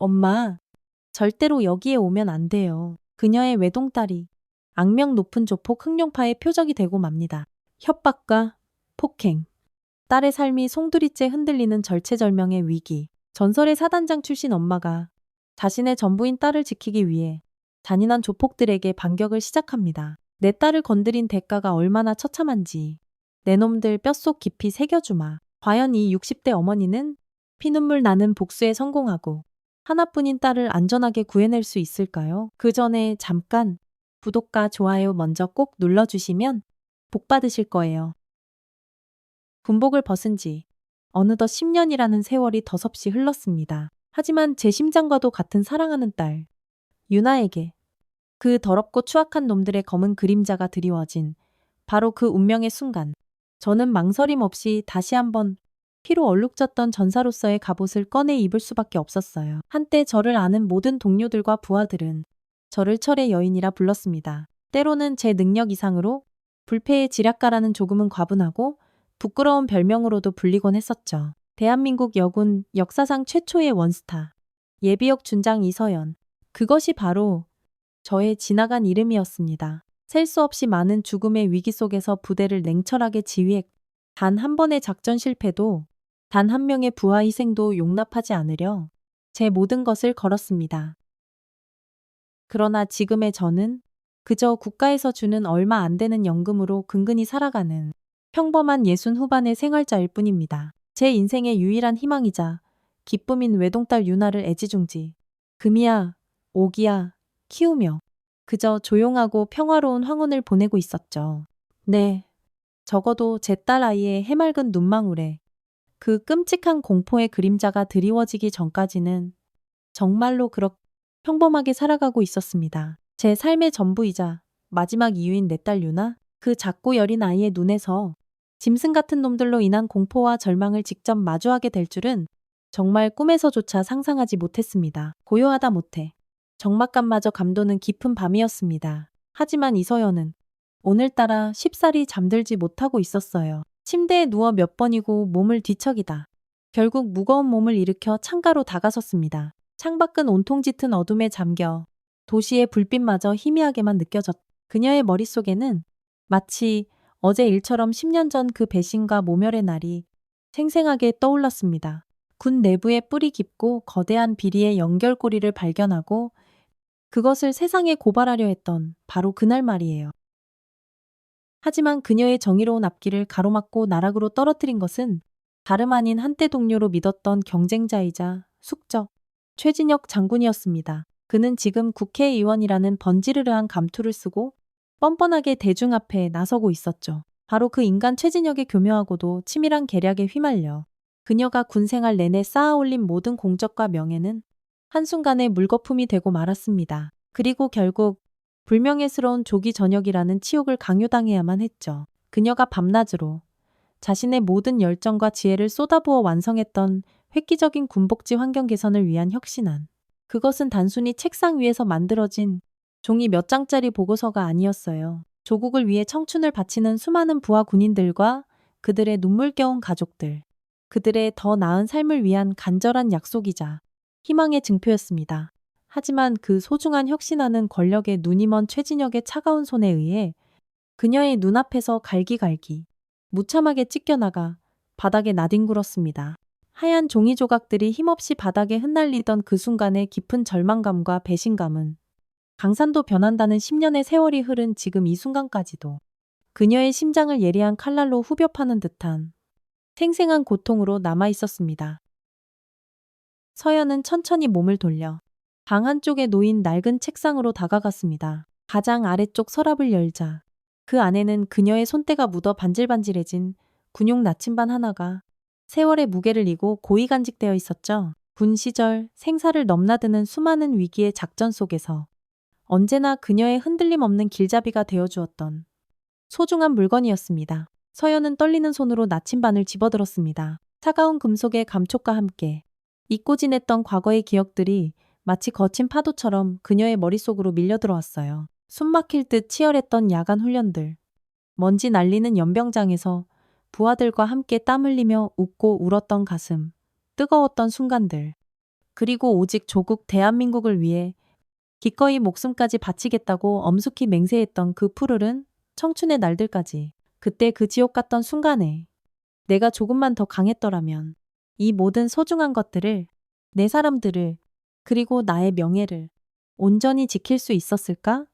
엄마, 절대로 여기에 오면 안 돼요. 그녀의 외동딸이 악명 높은 조폭 흑룡파의 표적이 되고 맙니다. 협박과 폭행, 딸의 삶이 송두리째 흔들리는 절체절명의 위기. 전설의 사단장 출신 엄마가 자신의 전부인 딸을 지키기 위해 잔인한 조폭들에게 반격을 시작합니다. 내 딸을 건드린 대가가 얼마나 처참한지 내 놈들 뼛속 깊이 새겨주마. 과연 이 60대 어머니는 피눈물 나는 복수에 성공하고 하나뿐인 딸을 안전하게 구해낼 수 있을까요? 그 전에 잠깐 구독과 좋아요 먼저 꼭 눌러주시면 복 받으실 거예요. 군복을 벗은 지 어느덧 10년이라는 세월이 더섭시 흘렀습니다. 하지만 제 심장과도 같은 사랑하는 딸, 유나에게 그 더럽고 추악한 놈들의 검은 그림자가 드리워진 바로 그 운명의 순간, 저는 망설임 없이 다시 한번 피로 얼룩졌던 전사로서의 갑옷을 꺼내 입을 수밖에 없었어요. 한때 저를 아는 모든 동료들과 부하들은 저를 철의 여인이라 불렀습니다. 때로는 제 능력 이상으로 불패의 지략가라는 조금은 과분하고 부끄러운 별명으로도 불리곤 했었죠. 대한민국 여군 역사상 최초의 원스타, 예비역 준장 이서연. 그것이 바로 저의 지나간 이름이었습니다. 셀 수 없이 많은 죽음의 위기 속에서 부대를 냉철하게 지휘했. 단 한 번의 작전 실패도, 단 한 명의 부하 희생도 용납하지 않으려 제 모든 것을 걸었습니다. 그러나 지금의 저는 그저 국가에서 주는 얼마 안 되는 연금으로 근근히 살아가는 평범한 60 후반의 생활자일 뿐입니다. 제 인생의 유일한 희망이자 기쁨인 외동딸 유나를 애지중지 금이야, 오기야 키우며 그저 조용하고 평화로운 황혼을 보내고 있었죠. 네, 적어도 제 딸 아이의 해맑은 눈망울에 그 끔찍한 공포의 그림자가 드리워지기 전까지는 정말로 그렇게 평범하게 살아가고 있었습니다. 제 삶의 전부이자 마지막 이유인 내 딸 유나, 그 작고 여린 아이의 눈에서 짐승 같은 놈들로 인한 공포와 절망을 직접 마주하게 될 줄은 정말 꿈에서조차 상상하지 못했습니다. 고요하다 못해 적막감마저 감도는 깊은 밤이었습니다. 하지만 이서연은 오늘따라 쉽사리 잠들지 못하고 있었어요. 침대에 누워 몇 번이고 몸을 뒤척이다 결국 무거운 몸을 일으켜 창가로 다가섰습니다. 창밖은 온통 짙은 어둠에 잠겨 도시의 불빛마저 희미하게만 느껴졌. 그녀의 머릿속에는 마치 어제 일처럼 10년 전 그 배신과 모멸의 날이 생생하게 떠올랐습니다. 군 내부의 뿌리 깊고 거대한 비리의 연결고리를 발견하고 그것을 세상에 고발하려 했던 바로 그날 말이에요. 하지만 그녀의 정의로운 앞길을 가로막고 나락으로 떨어뜨린 것은 다름 아닌 한때 동료로 믿었던 경쟁자이자 숙적 최진혁 장군이었습니다. 그는 지금 국회의원이라는 번지르르한 감투를 쓰고 뻔뻔하게 대중 앞에 나서고 있었죠. 바로 그 인간 최진혁의 교묘하고도 치밀한 계략에 휘말려 그녀가 군생활 내내 쌓아올린 모든 공적과 명예는 한순간에 물거품이 되고 말았습니다. 그리고 결국 불명예스러운 조기 전역이라는 치욕을 강요당해야만 했죠. 그녀가 밤낮으로 자신의 모든 열정과 지혜를 쏟아부어 완성했던 획기적인 군복지 환경 개선을 위한 혁신안. 그것은 단순히 책상 위에서 만들어진 종이 몇 장짜리 보고서가 아니었어요. 조국을 위해 청춘을 바치는 수많은 부하 군인들과 그들의 눈물겨운 가족들, 그들의 더 나은 삶을 위한 간절한 약속이자 희망의 증표였습니다. 하지만 그 소중한 혁신안은 권력의 눈이 먼 최진혁의 차가운 손에 의해 그녀의 눈앞에서 갈기갈기 무참하게 찢겨나가 바닥에 나뒹굴었습니다. 하얀 종이 조각들이 힘없이 바닥에 흩날리던 그 순간의 깊은 절망감과 배신감은 강산도 변한다는 10년의 세월이 흐른 지금 이 순간까지도 그녀의 심장을 예리한 칼날로 후벼 파는 듯한 생생한 고통으로 남아있었습니다. 서연은 천천히 몸을 돌려 방 한쪽에 놓인 낡은 책상으로 다가갔습니다. 가장 아래쪽 서랍을 열자 그 안에는 그녀의 손때가 묻어 반질반질해진 군용 나침반 하나가 세월의 무게를 이고 고이 간직되어 있었죠. 군 시절 생사를 넘나드는 수많은 위기의 작전 속에서 언제나 그녀의 흔들림 없는 길잡이가 되어주었던 소중한 물건이었습니다. 서연은 떨리는 손으로 나침반을 집어들었습니다. 차가운 금속의 감촉과 함께 잊고 지냈던 과거의 기억들이 마치 거친 파도처럼 그녀의 머릿속으로 밀려들어왔어요. 숨막힐 듯 치열했던 야간 훈련들, 먼지 날리는 연병장에서 부하들과 함께 땀 흘리며 웃고 울었던 가슴, 뜨거웠던 순간들. 그리고 오직 조국 대한민국을 위해 기꺼이 목숨까지 바치겠다고 엄숙히 맹세했던 그 푸르른 청춘의 날들까지. 그때 그 지옥 같던 순간에 내가 조금만 더 강했더라면 이 모든 소중한 것들을, 내 사람들을, 그리고 나의 명예를 온전히 지킬 수 있었을까?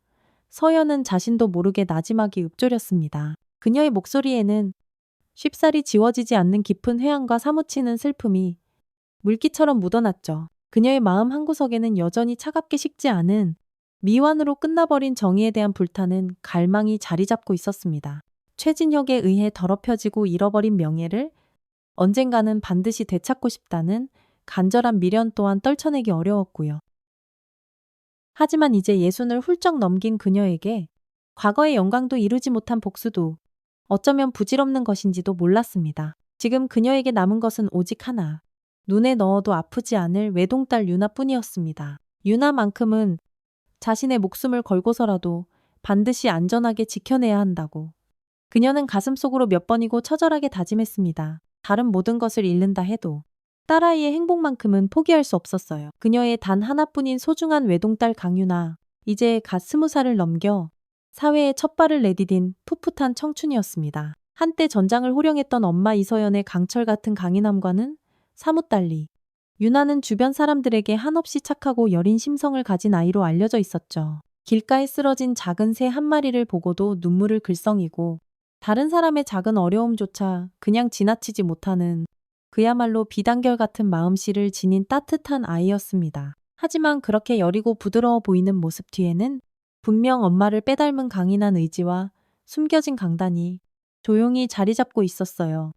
서연은 자신도 모르게 나지막이 읊조렸습니다. 그녀의 목소리에는 쉽사리 지워지지 않는 깊은 회한과 사무치는 슬픔이 물기처럼 묻어났죠. 그녀의 마음 한구석에는 여전히 차갑게 식지 않은 미완으로 끝나버린 정의에 대한 불타는 갈망이 자리 잡고 있었습니다. 최진혁에 의해 더럽혀지고 잃어버린 명예를 언젠가는 반드시 되찾고 싶다는 간절한 미련 또한 떨쳐내기 어려웠고요. 하지만 이제 예순을 훌쩍 넘긴 그녀에게 과거의 영광도 이루지 못한 복수도 어쩌면 부질없는 것인지도 몰랐습니다. 지금 그녀에게 남은 것은 오직 하나. 눈에 넣어도 아프지 않을 외동딸 유나뿐이었습니다. 유나만큼은 자신의 목숨을 걸고서라도 반드시 안전하게 지켜내야 한다고. 그녀는 가슴속으로 몇 번이고 처절하게 다짐했습니다. 다른 모든 것을 잃는다 해도 딸아이의 행복만큼은 포기할 수 없었어요. 그녀의 단 하나뿐인 소중한 외동딸 강유나, 이제 갓 20살을 넘겨 사회에 첫 발을 내디딘 풋풋한 청춘이었습니다. 한때 전장을 호령했던 엄마 이서연의 강철 같은 강인함과는 사뭇 달리 유나는 주변 사람들에게 한없이 착하고 여린 심성을 가진 아이로 알려져 있었죠. 길가에 쓰러진 작은 새 한 마리를 보고도 눈물을 글썽이고 다른 사람의 작은 어려움조차 그냥 지나치지 못하는 그야말로 비단결 같은 마음씨를 지닌 따뜻한 아이였습니다. 하지만 그렇게 여리고 부드러워 보이는 모습 뒤에는 분명 엄마를 빼닮은 강인한 의지와 숨겨진 강단이 조용히 자리 잡고 있었어요.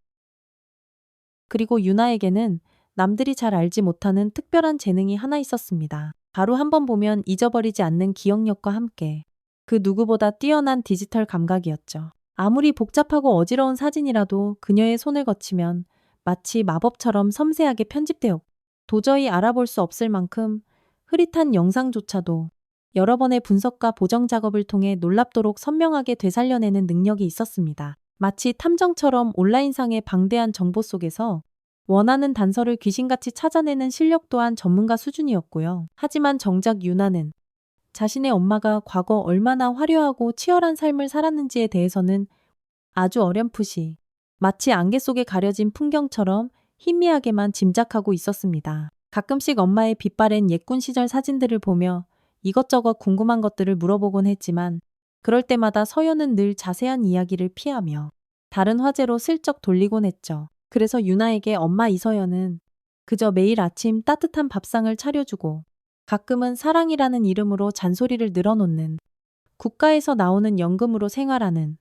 그리고 유나에게는 남들이 잘 알지 못하는 특별한 재능이 하나 있었습니다. 바로 한번 보면 잊어버리지 않는 기억력과 함께 그 누구보다 뛰어난 디지털 감각이었죠. 아무리 복잡하고 어지러운 사진이라도 그녀의 손을 거치면 마치 마법처럼 섬세하게 편집되었고 도저히 알아볼 수 없을 만큼 흐릿한 영상조차도 여러 번의 분석과 보정 작업을 통해 놀랍도록 선명하게 되살려내는 능력이 있었습니다. 마치 탐정처럼 온라인상의 방대한 정보 속에서 원하는 단서를 귀신같이 찾아내는 실력 또한 전문가 수준이었고요. 하지만 정작 유나는 자신의 엄마가 과거 얼마나 화려하고 치열한 삶을 살았는지에 대해서는 아주 어렴풋이 마치 안개 속에 가려진 풍경처럼 희미하게만 짐작하고 있었습니다. 가끔씩 엄마의 빛바랜 옛군 시절 사진들을 보며 이것저것 궁금한 것들을 물어보곤 했지만 그럴 때마다 서연은 늘 자세한 이야기를 피하며 다른 화제로 슬쩍 돌리곤 했죠. 그래서 유나에게 엄마 이서연은 그저 매일 아침 따뜻한 밥상을 차려주고 가끔은 사랑이라는 이름으로 잔소리를 늘어놓는 국가에서 나오는 연금으로 생활하는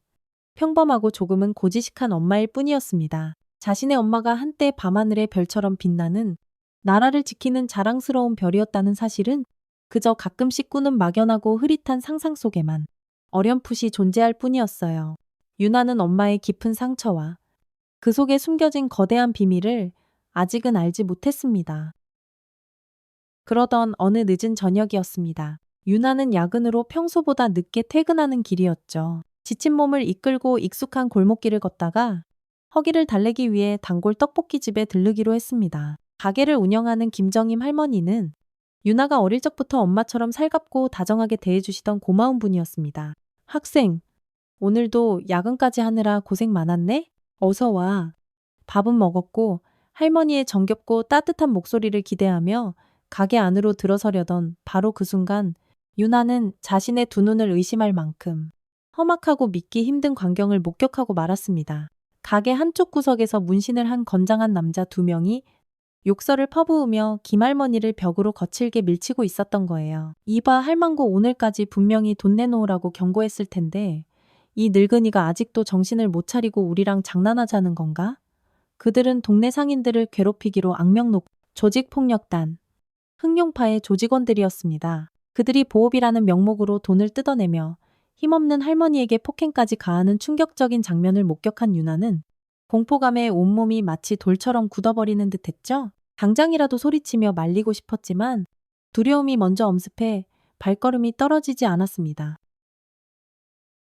평범하고 조금은 고지식한 엄마일 뿐이었습니다. 자신의 엄마가 한때 밤하늘의 별처럼 빛나는 나라를 지키는 자랑스러운 별이었다는 사실은 그저 가끔씩 꾸는 막연하고 흐릿한 상상 속에만 어렴풋이 존재할 뿐이었어요. 유나는 엄마의 깊은 상처와 그 속에 숨겨진 거대한 비밀을 아직은 알지 못했습니다. 그러던 어느 늦은 저녁이었습니다. 유나는 야근으로 평소보다 늦게 퇴근하는 길이었죠. 지친 몸을 이끌고 익숙한 골목길을 걷다가 허기를 달래기 위해 단골 떡볶이집에 들르기로 했습니다. 가게를 운영하는 김정임 할머니는 유나가 어릴 적부터 엄마처럼 살갑고 다정하게 대해주시던 고마운 분이었습니다. 학생, 오늘도 야근까지 하느라 고생 많았네? 어서 와. 밥은 먹었고 할머니의 정겹고 따뜻한 목소리를 기대하며 가게 안으로 들어서려던 바로 그 순간 유나는 자신의 두 눈을 의심할 만큼 험악하고 믿기 힘든 광경을 목격하고 말았습니다. 가게 한쪽 구석에서 문신을 한 건장한 남자 2명이 욕설을 퍼부으며 김할머니를 벽으로 거칠게 밀치고 있었던 거예요. 이봐 할망구 오늘까지 분명히 돈 내놓으라고 경고했을 텐데 이 늙은이가 아직도 정신을 못 차리고 우리랑 장난하자는 건가? 그들은 동네 상인들을 괴롭히기로 악명 높은 조직폭력단 흑룡파의 조직원들이었습니다. 그들이 보호비라는 명목으로 돈을 뜯어내며 힘없는 할머니에게 폭행까지 가하는 충격적인 장면을 목격한 유나는 공포감에 온몸이 마치 돌처럼 굳어버리는 듯 했죠. 당장이라도 소리치며 말리고 싶었지만 두려움이 먼저 엄습해 발걸음이 떨어지지 않았습니다.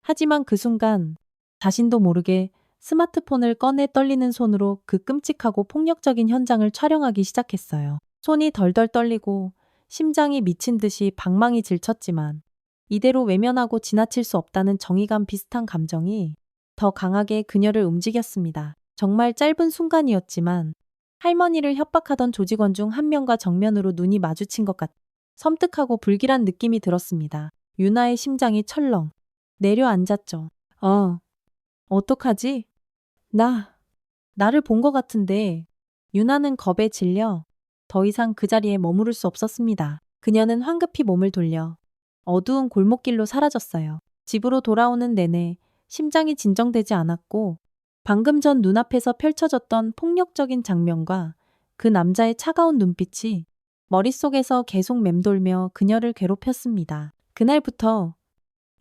하지만 그 순간 자신도 모르게 스마트폰을 꺼내 떨리는 손으로 그 끔찍하고 폭력적인 현장을 촬영하기 시작했어요. 손이 덜덜 떨리고 심장이 미친 듯이 방망이 질쳤지만 이대로 외면하고 지나칠 수 없다는 정의감 비슷한 감정이 더 강하게 그녀를 움직였습니다. 정말 짧은 순간이었지만 할머니를 협박하던 조직원 중 한 명과 정면으로 눈이 마주친 것 같 섬뜩하고 불길한 느낌이 들었습니다. 유나의 심장이 철렁 내려앉았죠. 어떡하지? 나를 본 것 같은데. 유나는 겁에 질려 더 이상 그 자리에 머무를 수 없었습니다. 그녀는 황급히 몸을 돌려 어두운 골목길로 사라졌어요. 집으로 돌아오는 내내 심장이 진정되지 않았고 방금 전 눈앞에서 펼쳐졌던 폭력적인 장면과 그 남자의 차가운 눈빛이 머릿속에서 계속 맴돌며 그녀를 괴롭혔습니다. 그날부터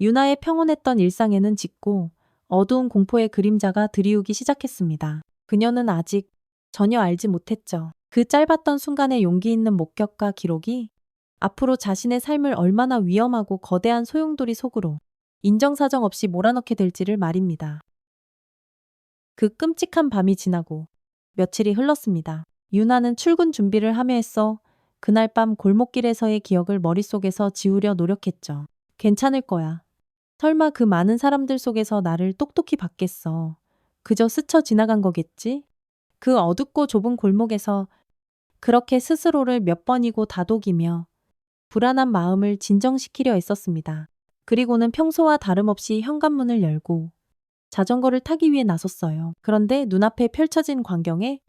유나의 평온했던 일상에는 짙고 어두운 공포의 그림자가 드리우기 시작했습니다. 그녀는 아직 전혀 알지 못했죠. 그 짧았던 순간의 용기 있는 목격과 기록이 앞으로 자신의 삶을 얼마나 위험하고 거대한 소용돌이 속으로 인정사정 없이 몰아넣게 될지를 말입니다. 그 끔찍한 밤이 지나고 며칠이 흘렀습니다. 유나는 출근 준비를 하며 했어 그날 밤 골목길에서의 기억을 머릿속에서 지우려 노력했죠. 괜찮을 거야. 설마 그 많은 사람들 속에서 나를 똑똑히 봤겠어. 그저 스쳐 지나간 거겠지? 그 어둡고 좁은 골목에서 그렇게 스스로를 몇 번이고 다독이며 불안한 마음을 진정시키려 애썼습니다. 그리고는 평소와 다름없이 현관문을 열고 자전거를 타기 위해 나섰어요. 그런데 눈앞에 펼쳐진 광경에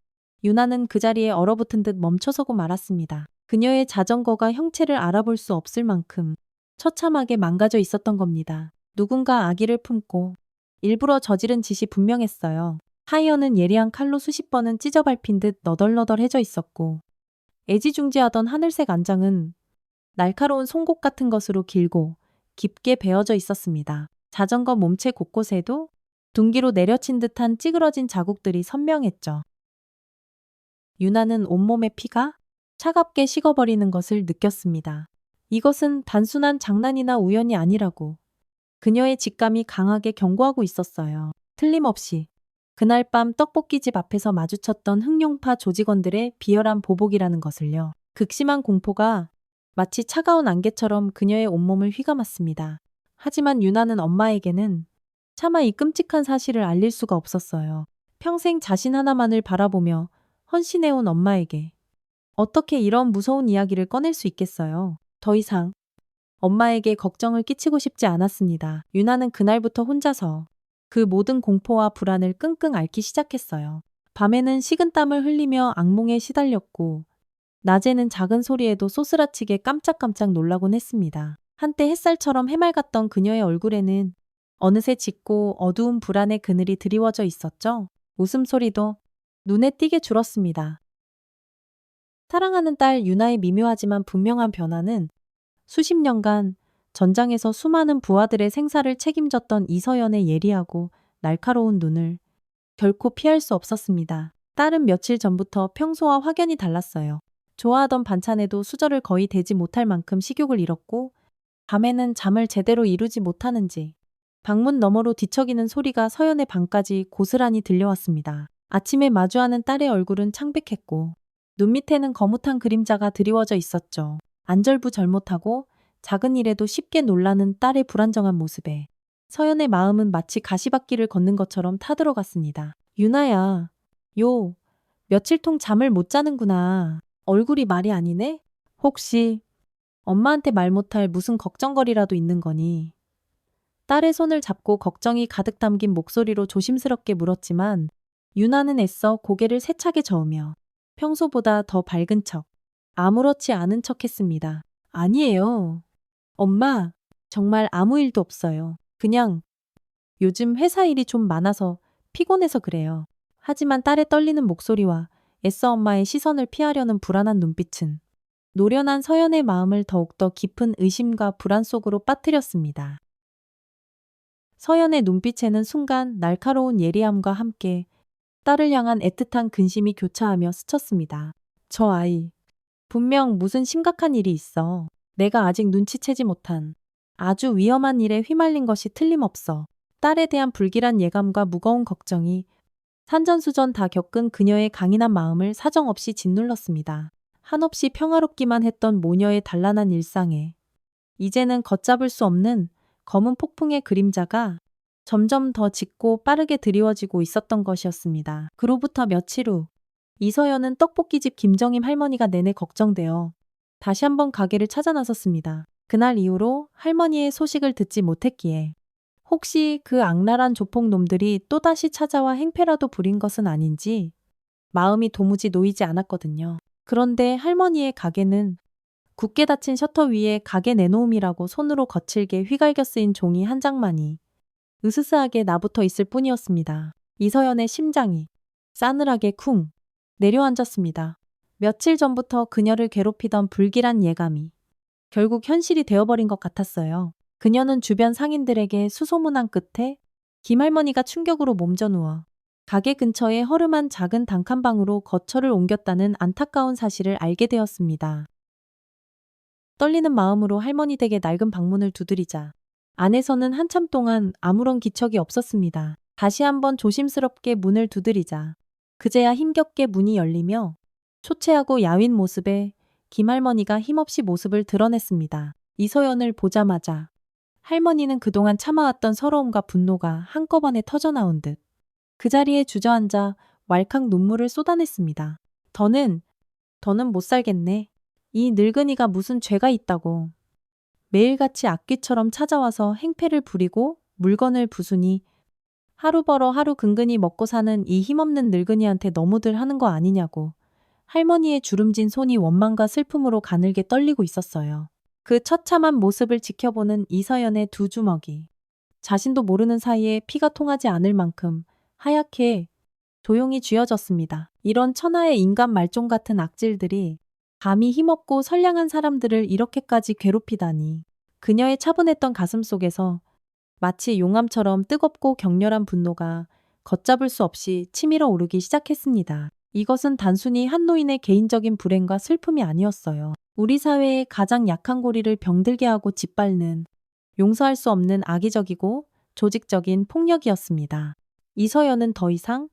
유나는 그 자리에 얼어붙은 듯 멈춰서고 말았습니다. 그녀의 자전거가 형체를 알아볼 수 없을 만큼 처참하게 망가져 있었던 겁니다. 누군가 아기를 품고 일부러 저지른 짓이 분명했어요. 타이어는 예리한 칼로 수십 번은 찢어 밟힌 듯 너덜너덜해져 있었고 애지중지하던 하늘색 안장은 날카로운 송곳 같은 것으로 길고 깊게 베어져 있었습니다. 자전거 몸체 곳곳에도 둔기로 내려친 듯한 찌그러진 자국들이 선명했죠. 유나는 온몸의 피가 차갑게 식어버리는 것을 느꼈습니다. 이것은 단순한 장난이나 우연이 아니라고 그녀의 직감이 강하게 경고하고 있었어요. 틀림없이 그날 밤 떡볶이집 앞에서 마주쳤던 흑룡파 조직원들의 비열한 보복이라는 것을요. 극심한 공포가 마치 차가운 안개처럼 그녀의 온몸을 휘감았습니다. 하지만 유나는 엄마에게는 차마 이 끔찍한 사실을 알릴 수가 없었어요. 평생 자신 하나만을 바라보며 헌신해온 엄마에게 어떻게 이런 무서운 이야기를 꺼낼 수 있겠어요. 더 이상 엄마에게 걱정을 끼치고 싶지 않았습니다. 유나는 그날부터 혼자서 그 모든 공포와 불안을 끙끙 앓기 시작했어요. 밤에는 식은땀을 흘리며 악몽에 시달렸고 낮에는 작은 소리에도 소스라치게 깜짝깜짝 놀라곤 했습니다. 한때 햇살처럼 해맑았던 그녀의 얼굴에는 어느새 짙고 어두운 불안의 그늘이 드리워져 있었죠. 웃음소리도 눈에 띄게 줄었습니다. 사랑하는 딸 유나의 미묘하지만 분명한 변화는 수십 년간 전장에서 수많은 부하들의 생사를 책임졌던 이서연의 예리하고 날카로운 눈을 결코 피할 수 없었습니다. 딸은 며칠 전부터 평소와 확연히 달랐어요. 좋아하던 반찬에도 수저를 거의 대지 못할 만큼 식욕을 잃었고 밤에는 잠을 제대로 이루지 못하는지 방문 너머로 뒤척이는 소리가 서연의 방까지 고스란히 들려왔습니다. 아침에 마주하는 딸의 얼굴은 창백했고 눈 밑에는 거뭇한 그림자가 드리워져 있었죠. 안절부절못하고 작은 일에도 쉽게 놀라는 딸의 불안정한 모습에 서연의 마음은 마치 가시밭길을 걷는 것처럼 타들어갔습니다. 유나야, 며칠 통 잠을 못 자는구나. 얼굴이 말이 아니네? 혹시 엄마한테 말 못할 무슨 걱정거리라도 있는 거니? 딸의 손을 잡고 걱정이 가득 담긴 목소리로 조심스럽게 물었지만 유나는 애써 고개를 세차게 저으며 평소보다 더 밝은 척, 아무렇지 않은 척 했습니다. 아니에요. 엄마, 정말 아무 일도 없어요. 그냥 요즘 회사 일이 좀 많아서 피곤해서 그래요. 하지만 딸의 떨리는 목소리와 애써 엄마의 시선을 피하려는 불안한 눈빛은 노련한 서연의 마음을 더욱더 깊은 의심과 불안 속으로 빠뜨렸습니다. 서연의 눈빛에는 순간 날카로운 예리함과 함께 딸을 향한 애틋한 근심이 교차하며 스쳤습니다. 저 아이, 분명 무슨 심각한 일이 있어. 내가 아직 눈치채지 못한 아주 위험한 일에 휘말린 것이 틀림없어. 딸에 대한 불길한 예감과 무거운 걱정이 산전수전 다 겪은 그녀의 강인한 마음을 사정없이 짓눌렀습니다. 한없이 평화롭기만 했던 모녀의 단란한 일상에 이제는 걷잡을 수 없는 검은 폭풍의 그림자가 점점 더 짙고 빠르게 드리워지고 있었던 것이었습니다. 그로부터 며칠 후 이서연은 떡볶이집 김정임 할머니가 내내 걱정되어 다시 한번 가게를 찾아 나섰습니다. 그날 이후로 할머니의 소식을 듣지 못했기에 혹시 그 악랄한 조폭놈들이 또다시 찾아와 행패라도 부린 것은 아닌지 마음이 도무지 놓이지 않았거든요. 그런데 할머니의 가게는 굳게 닫힌 셔터 위에 가게 내놓음이라고 손으로 거칠게 휘갈겨 쓰인 종이 한 장만이 으스스하게 나붙어 있을 뿐이었습니다. 이서연의 심장이 싸늘하게 쿵 내려앉았습니다. 며칠 전부터 그녀를 괴롭히던 불길한 예감이 결국 현실이 되어버린 것 같았어요. 그녀는 주변 상인들에게 수소문한 끝에 김할머니가 충격으로 몸져 누워 가게 근처의 허름한 작은 단칸방으로 거처를 옮겼다는 안타까운 사실을 알게 되었습니다. 떨리는 마음으로 할머니 댁의 낡은 방문을 두드리자 안에서는 한참 동안 아무런 기척이 없었습니다. 다시 한번 조심스럽게 문을 두드리자 그제야 힘겹게 문이 열리며 초췌하고 야윈 모습에 김할머니가 힘없이 모습을 드러냈습니다. 이서연을 보자마자 할머니는 그동안 참아왔던 서러움과 분노가 한꺼번에 터져나온 듯 그 자리에 주저앉아 왈칵 눈물을 쏟아냈습니다. 더는 못 살겠네. 이 늙은이가 무슨 죄가 있다고. 매일같이 악귀처럼 찾아와서 행패를 부리고 물건을 부수니 하루 벌어 하루 근근히 먹고 사는 이 힘없는 늙은이한테 너무들 하는 거 아니냐고. 할머니의 주름진 손이 원망과 슬픔으로 가늘게 떨리고 있었어요. 그 처참한 모습을 지켜보는 이서연의 두 주먹이 자신도 모르는 사이에 피가 통하지 않을 만큼 하얗게 조용히 쥐어졌습니다. 이런 천하의 인간 말종 같은 악질들이 감히 힘없고 선량한 사람들을 이렇게까지 괴롭히다니. 그녀의 차분했던 가슴 속에서 마치 용암처럼 뜨겁고 격렬한 분노가 걷잡을 수 없이 치밀어 오르기 시작했습니다. 이것은 단순히 한 노인의 개인적인 불행과 슬픔이 아니었어요. 우리 사회의 가장 약한 고리를 병들게 하고 짓밟는 용서할 수 없는 악의적이고 조직적인 폭력이었습니다. 이서연은 더 이상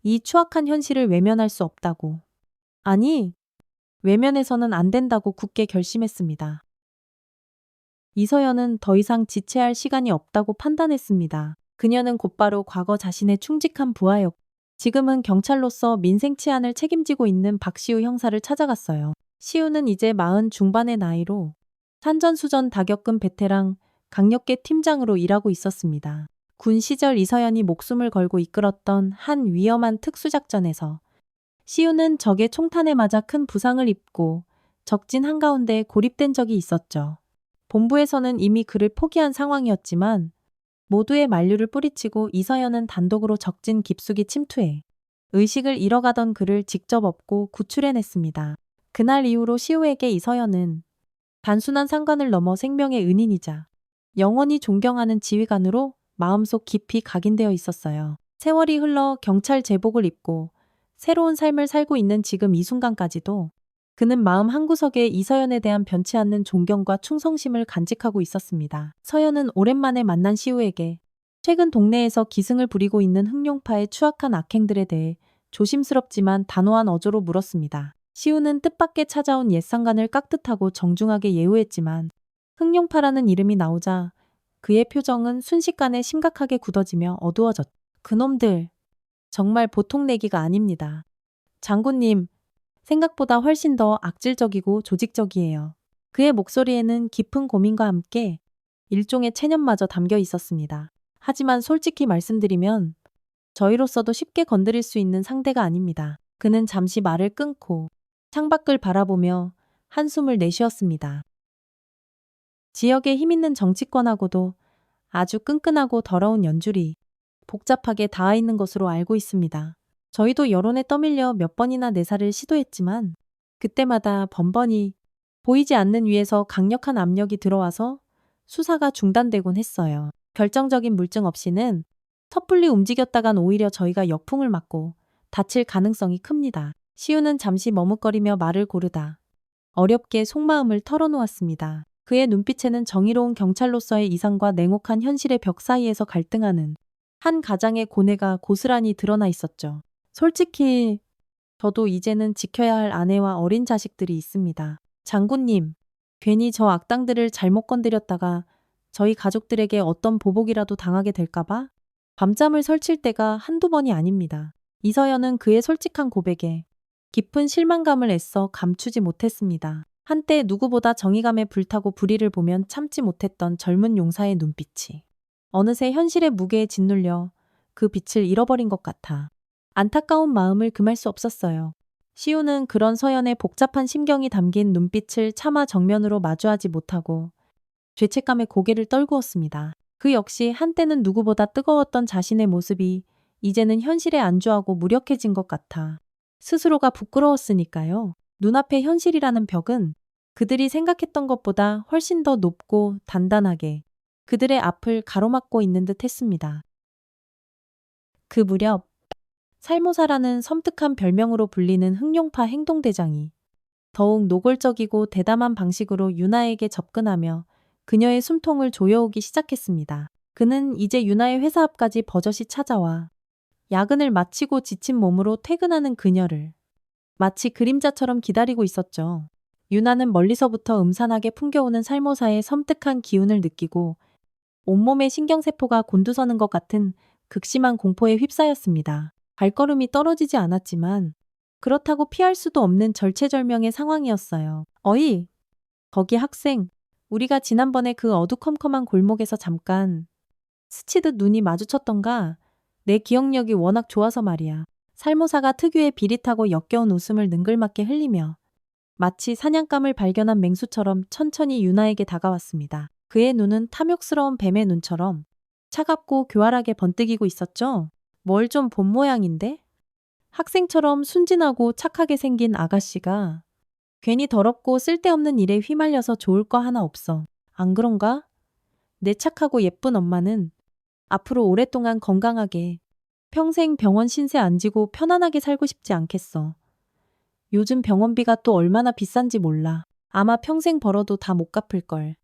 이 추악한 현실을 외면할 수 없다고. 아니, 외면해서는 안 된다고 굳게 결심했습니다. 이서연은 더 이상 지체할 시간이 없다고 판단했습니다. 그녀는 곧바로 과거 자신의 충직한 부하였고 지금은 경찰로서 민생 치안을 책임지고 있는 박시우 형사를 찾아갔어요. 시우는 이제 40 중반의 나이로 산전수전 다 겪은 베테랑 강력계 팀장으로 일하고 있었습니다. 군 시절 이서연이 목숨을 걸고 이끌었던 한 위험한 특수작전에서 시우는 적의 총탄에 맞아 큰 부상을 입고 적진 한가운데 고립된 적이 있었죠. 본부에서는 이미 그를 포기한 상황이었지만 모두의 만류를 뿌리치고 이서연은 단독으로 적진 깊숙이 침투해 의식을 잃어가던 그를 직접 업고 구출해냈습니다. 그날 이후로 시우에게 이서연은 단순한 상관을 넘어 생명의 은인이자 영원히 존경하는 지휘관으로 마음속 깊이 각인되어 있었어요. 세월이 흘러 경찰 제복을 입고 새로운 삶을 살고 있는 지금 이 순간까지도 그는 마음 한구석에 이서연에 대한 변치 않는 존경과 충성심을 간직하고 있었습니다. 서연은 오랜만에 만난 시우에게 최근 동네에서 기승을 부리고 있는 흑룡파의 추악한 악행들에 대해 조심스럽지만 단호한 어조로 물었습니다. 시우는 뜻밖의 찾아온 옛 상관을 깍듯하고 정중하게 예우했지만 흑룡파라는 이름이 나오자 그의 표정은 순식간에 심각하게 굳어지며 어두워졌다. 그놈들 정말 보통 내기가 아닙니다. 장군님, 생각보다 훨씬 더 악질적이고 조직적이에요. 그의 목소리에는 깊은 고민과 함께 일종의 체념마저 담겨 있었습니다. 하지만 솔직히 말씀드리면 저희로서도 쉽게 건드릴 수 있는 상대가 아닙니다. 그는 잠시 말을 끊고 창밖을 바라보며 한숨을 내쉬었습니다. 지역의 힘있는 정치권하고도 아주 끈끈하고 더러운 연줄이 복잡하게 닿아 있는 것으로 알고 있습니다. 저희도 여론에 떠밀려 몇 번이나 내사를 시도했지만 그때마다 번번이 보이지 않는 위에서 강력한 압력이 들어와서 수사가 중단되곤 했어요. 결정적인 물증 없이는 섣불리 움직였다간 오히려 저희가 역풍을 맞고 다칠 가능성이 큽니다. 시우는 잠시 머뭇거리며 말을 고르다 어렵게 속마음을 털어놓았습니다. 그의 눈빛에는 정의로운 경찰로서의 이상과 냉혹한 현실의 벽 사이에서 갈등하는 한 가장의 고뇌가 고스란히 드러나 있었죠. 솔직히 저도 이제는 지켜야 할 아내와 어린 자식들이 있습니다. 장군님, 괜히 저 악당들을 잘못 건드렸다가 저희 가족들에게 어떤 보복이라도 당하게 될까봐 밤잠을 설칠 때가 한두 번이 아닙니다. 이서연은 그의 솔직한 고백에 깊은 실망감을 애써 감추지 못했습니다. 한때 누구보다 정의감에 불타고 불의를 보면 참지 못했던 젊은 용사의 눈빛이 어느새 현실의 무게에 짓눌려 그 빛을 잃어버린 것 같아 안타까운 마음을 금할 수 없었어요. 시우는 그런 서연의 복잡한 심경이 담긴 눈빛을 차마 정면으로 마주하지 못하고 죄책감에 고개를 떨구었습니다. 그 역시 한때는 누구보다 뜨거웠던 자신의 모습이 이제는 현실에 안주하고 무력해진 것 같아 스스로가 부끄러웠으니까요. 눈앞의 현실이라는 벽은 그들이 생각했던 것보다 훨씬 더 높고 단단하게 그들의 앞을 가로막고 있는 듯 했습니다. 그 무렵 살모사라는 섬뜩한 별명으로 불리는 흑룡파 행동대장이 더욱 노골적이고 대담한 방식으로 유나에게 접근하며 그녀의 숨통을 조여오기 시작했습니다. 그는 이제 유나의 회사 앞까지 버젓이 찾아와 야근을 마치고 지친 몸으로 퇴근하는 그녀를 마치 그림자처럼 기다리고 있었죠. 유나는 멀리서부터 음산하게 풍겨오는 살모사의 섬뜩한 기운을 느끼고 온몸의 신경세포가 곤두서는 것 같은 극심한 공포에 휩싸였습니다. 발걸음이 떨어지지 않았지만 그렇다고 피할 수도 없는 절체절명의 상황이었어요. 어이! 거기 학생! 우리가 지난번에 그 어두컴컴한 골목에서 잠깐 스치듯 눈이 마주쳤던가? 내 기억력이 워낙 좋아서 말이야. 살모사가 특유의 비릿하고 역겨운 웃음을 능글맞게 흘리며 마치 사냥감을 발견한 맹수처럼 천천히 유나에게 다가왔습니다. 그의 눈은 탐욕스러운 뱀의 눈처럼 차갑고 교활하게 번뜩이고 있었죠. 뭘 좀 본 모양인데? 학생처럼 순진하고 착하게 생긴 아가씨가 괜히 더럽고 쓸데없는 일에 휘말려서 좋을 거 하나 없어. 안 그런가? 내 착하고 예쁜 엄마는 앞으로 오랫동안 건강하게 평생 병원 신세 안 지고 편안하게 살고 싶지 않겠어. 요즘 병원비가 또 얼마나 비싼지 몰라. 아마 평생 벌어도 다 못 갚을걸.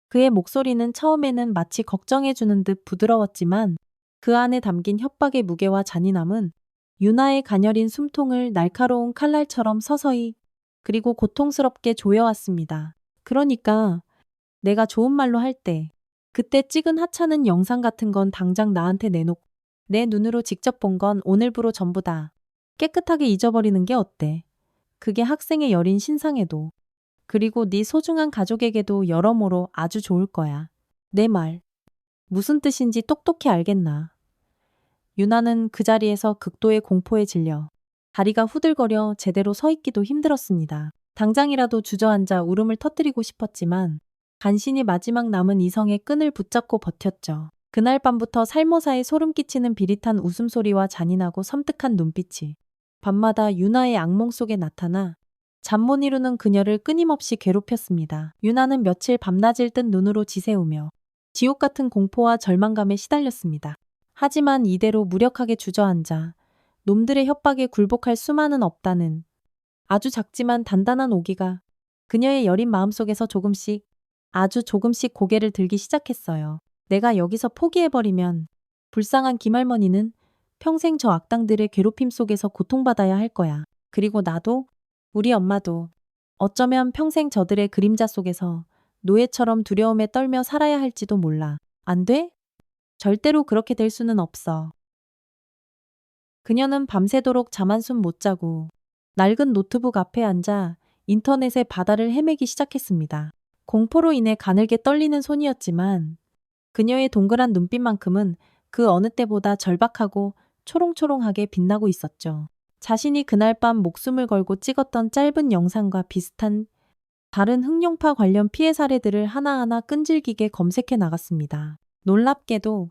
그의 목소리는 처음에는 마치 걱정해주는 듯 부드러웠지만 그 안에 담긴 협박의 무게와 잔인함은 유나의 가녀린 숨통을 날카로운 칼날처럼 서서히 그리고 고통스럽게 조여왔습니다. 그러니까 내가 좋은 말로 할 때 그때 찍은 하찮은 영상 같은 건 당장 나한테 내놓고 내 눈으로 직접 본 건 오늘부로 전부 다 깨끗하게 잊어버리는 게 어때? 그게 학생의 여린 신상에도 그리고 네 소중한 가족에게도 여러모로 아주 좋을 거야. 내 말 무슨 뜻인지 똑똑히 알겠나? 유나는 그 자리에서 극도의 공포에 질려 다리가 후들거려 제대로 서 있기도 힘들었습니다. 당장이라도 주저앉아 울음을 터뜨리고 싶었지만 간신히 마지막 남은 이성의 끈을 붙잡고 버텼죠. 그날 밤부터 살모사의 소름 끼치는 비릿한 웃음소리와 잔인하고 섬뜩한 눈빛이 밤마다 유나의 악몽 속에 나타나 잠 못 이루는 그녀를 끊임없이 괴롭혔습니다. 유나는 며칠 밤낮을 뜬 눈으로 지새우며 지옥 같은 공포와 절망감에 시달렸습니다. 하지만 이대로 무력하게 주저앉아 놈들의 협박에 굴복할 수만은 없다는 아주 작지만 단단한 오기가 그녀의 여린 마음속에서 조금씩 아주 조금씩 고개를 들기 시작했어요. 내가 여기서 포기해버리면 불쌍한 김할머니는 평생 저 악당들의 괴롭힘 속에서 고통받아야 할 거야. 그리고 나도, 우리 엄마도 어쩌면 평생 저들의 그림자 속에서 노예처럼 두려움에 떨며 살아야 할지도 몰라. 안 돼? 절대로 그렇게 될 수는 없어. 그녀는 밤새도록 잠 한숨 못 자고 낡은 노트북 앞에 앉아 인터넷의 바다를 헤매기 시작했습니다. 공포로 인해 가늘게 떨리는 손이었지만 그녀의 동그란 눈빛만큼은 그 어느 때보다 절박하고 초롱초롱하게 빛나고 있었죠. 자신이 그날 밤 목숨을 걸고 찍었던 짧은 영상과 비슷한 다른 흑룡파 관련 피해 사례들을 하나하나 끈질기게 검색해 나갔습니다. 놀랍게도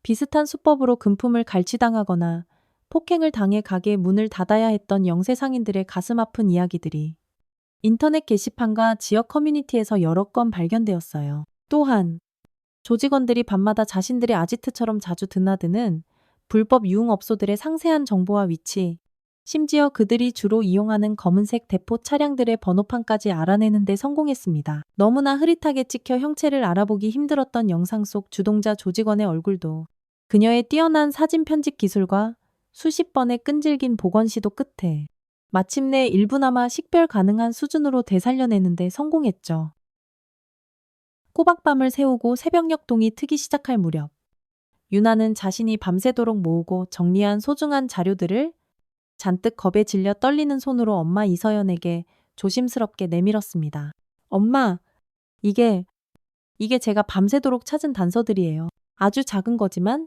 비슷한 수법으로 금품을 갈취당하거나 폭행을 당해 가게 문을 닫아야 했던 영세상인들의 가슴 아픈 이야기들이 인터넷 게시판과 지역 커뮤니티에서 여러 건 발견되었어요. 또한 조직원들이 밤마다 자신들의 아지트처럼 자주 드나드는 불법 유흥업소들의 상세한 정보와 위치, 심지어 그들이 주로 이용하는 검은색 대포 차량들의 번호판까지 알아내는 데 성공했습니다. 너무나 흐릿하게 찍혀 형체를 알아보기 힘들었던 영상 속 주동자 조직원의 얼굴도 그녀의 뛰어난 사진 편집 기술과 수십 번의 끈질긴 보건 시도 끝에 마침내 일부나마 식별 가능한 수준으로 되살려내는데 성공했죠. 꼬박밤을 새우고 새벽녘동이 트기 시작할 무렵 유나는 자신이 밤새도록 모으고 정리한 소중한 자료들을 잔뜩 겁에 질려 떨리는 손으로 엄마 이서연에게 조심스럽게 내밀었습니다. 엄마, 이게 제가 밤새도록 찾은 단서들이에요. 아주 작은 거지만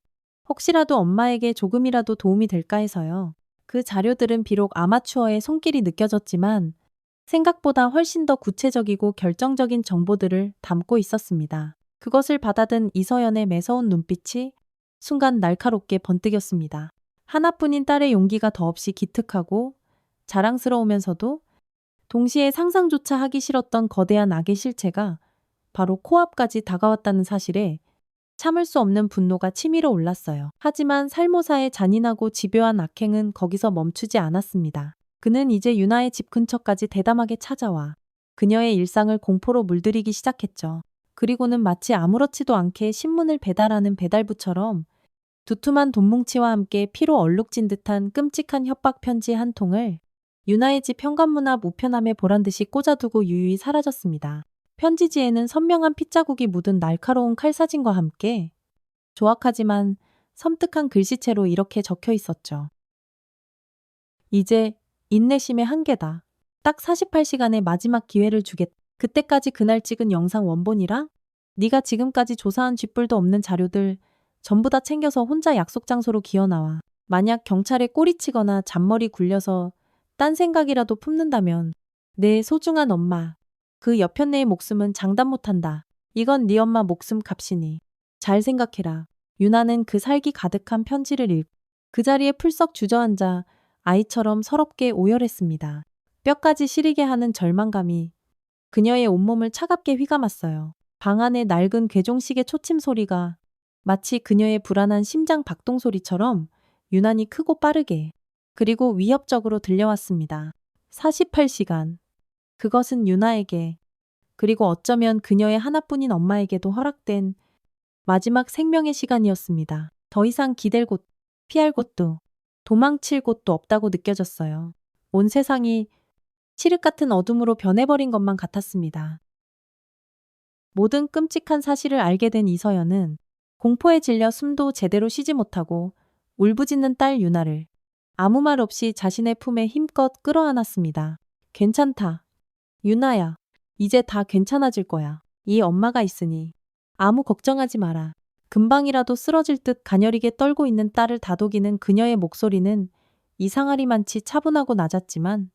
혹시라도 엄마에게 조금이라도 도움이 될까 해서요. 그 자료들은 비록 아마추어의 손길이 느껴졌지만 생각보다 훨씬 더 구체적이고 결정적인 정보들을 담고 있었습니다. 그것을 받아든 이서연의 매서운 눈빛이 순간 날카롭게 번뜩였습니다. 하나뿐인 딸의 용기가 더없이 기특하고 자랑스러우면서도 동시에 상상조차 하기 싫었던 거대한 악의 실체가 바로 코앞까지 다가왔다는 사실에 참을 수 없는 분노가 치밀어 올랐어요. 하지만 살모사의 잔인하고 집요한 악행은 거기서 멈추지 않았습니다. 그는 이제 유나의 집 근처까지 대담하게 찾아와 그녀의 일상을 공포로 물들이기 시작했죠. 그리고는 마치 아무렇지도 않게 신문을 배달하는 배달부처럼 두툼한 돈뭉치와 함께 피로 얼룩진 듯한 끔찍한 협박 편지 한 통을 유나의 집 현관문 앞 우편함에 보란듯이 꽂아두고 유유히 사라졌습니다. 편지지에는 선명한 핏자국이 묻은 날카로운 칼사진과 함께 조악하지만 섬뜩한 글씨체로 이렇게 적혀 있었죠. 이제 인내심의 한계다. 딱 48시간의 마지막 기회를 주겠다. 그때까지 그날 찍은 영상 원본이랑 네가 지금까지 조사한 쥐뿔도 없는 자료들 전부 다 챙겨서 혼자 약속 장소로 기어나와. 만약 경찰에 꼬리치거나 잔머리 굴려서 딴 생각이라도 품는다면 내 소중한 엄마, 그 여편네의 목숨은 장담 못한다. 이건 네 엄마 목숨 값이니. 잘 생각해라. 유나는 그 살기 가득한 편지를 읽고 그 자리에 풀썩 주저앉아 아이처럼 서럽게 오열했습니다. 뼈까지 시리게 하는 절망감이 그녀의 온몸을 차갑게 휘감았어요. 방 안의 낡은 괴종식의 초침 소리가 마치 그녀의 불안한 심장 박동 소리처럼 유난히 크고 빠르게 그리고 위협적으로 들려왔습니다. 48시간. 그것은 유나에게 그리고 어쩌면 그녀의 하나뿐인 엄마에게도 허락된 마지막 생명의 시간이었습니다. 더 이상 기댈 곳, 피할 곳도 도망칠 곳도 없다고 느껴졌어요. 온 세상이 칠흑 같은 어둠으로 변해버린 것만 같았습니다. 모든 끔찍한 사실을 알게 된 이서연은 공포에 질려 숨도 제대로 쉬지 못하고 울부짖는 딸 유나를 아무 말 없이 자신의 품에 힘껏 끌어안았습니다. 괜찮다. 유나야, 이제 다 괜찮아질 거야. 이 엄마가 있으니 아무 걱정하지 마라. 금방이라도 쓰러질 듯 가녀리게 떨고 있는 딸을 다독이는 그녀의 목소리는 이상하리만치 차분하고 낮았지만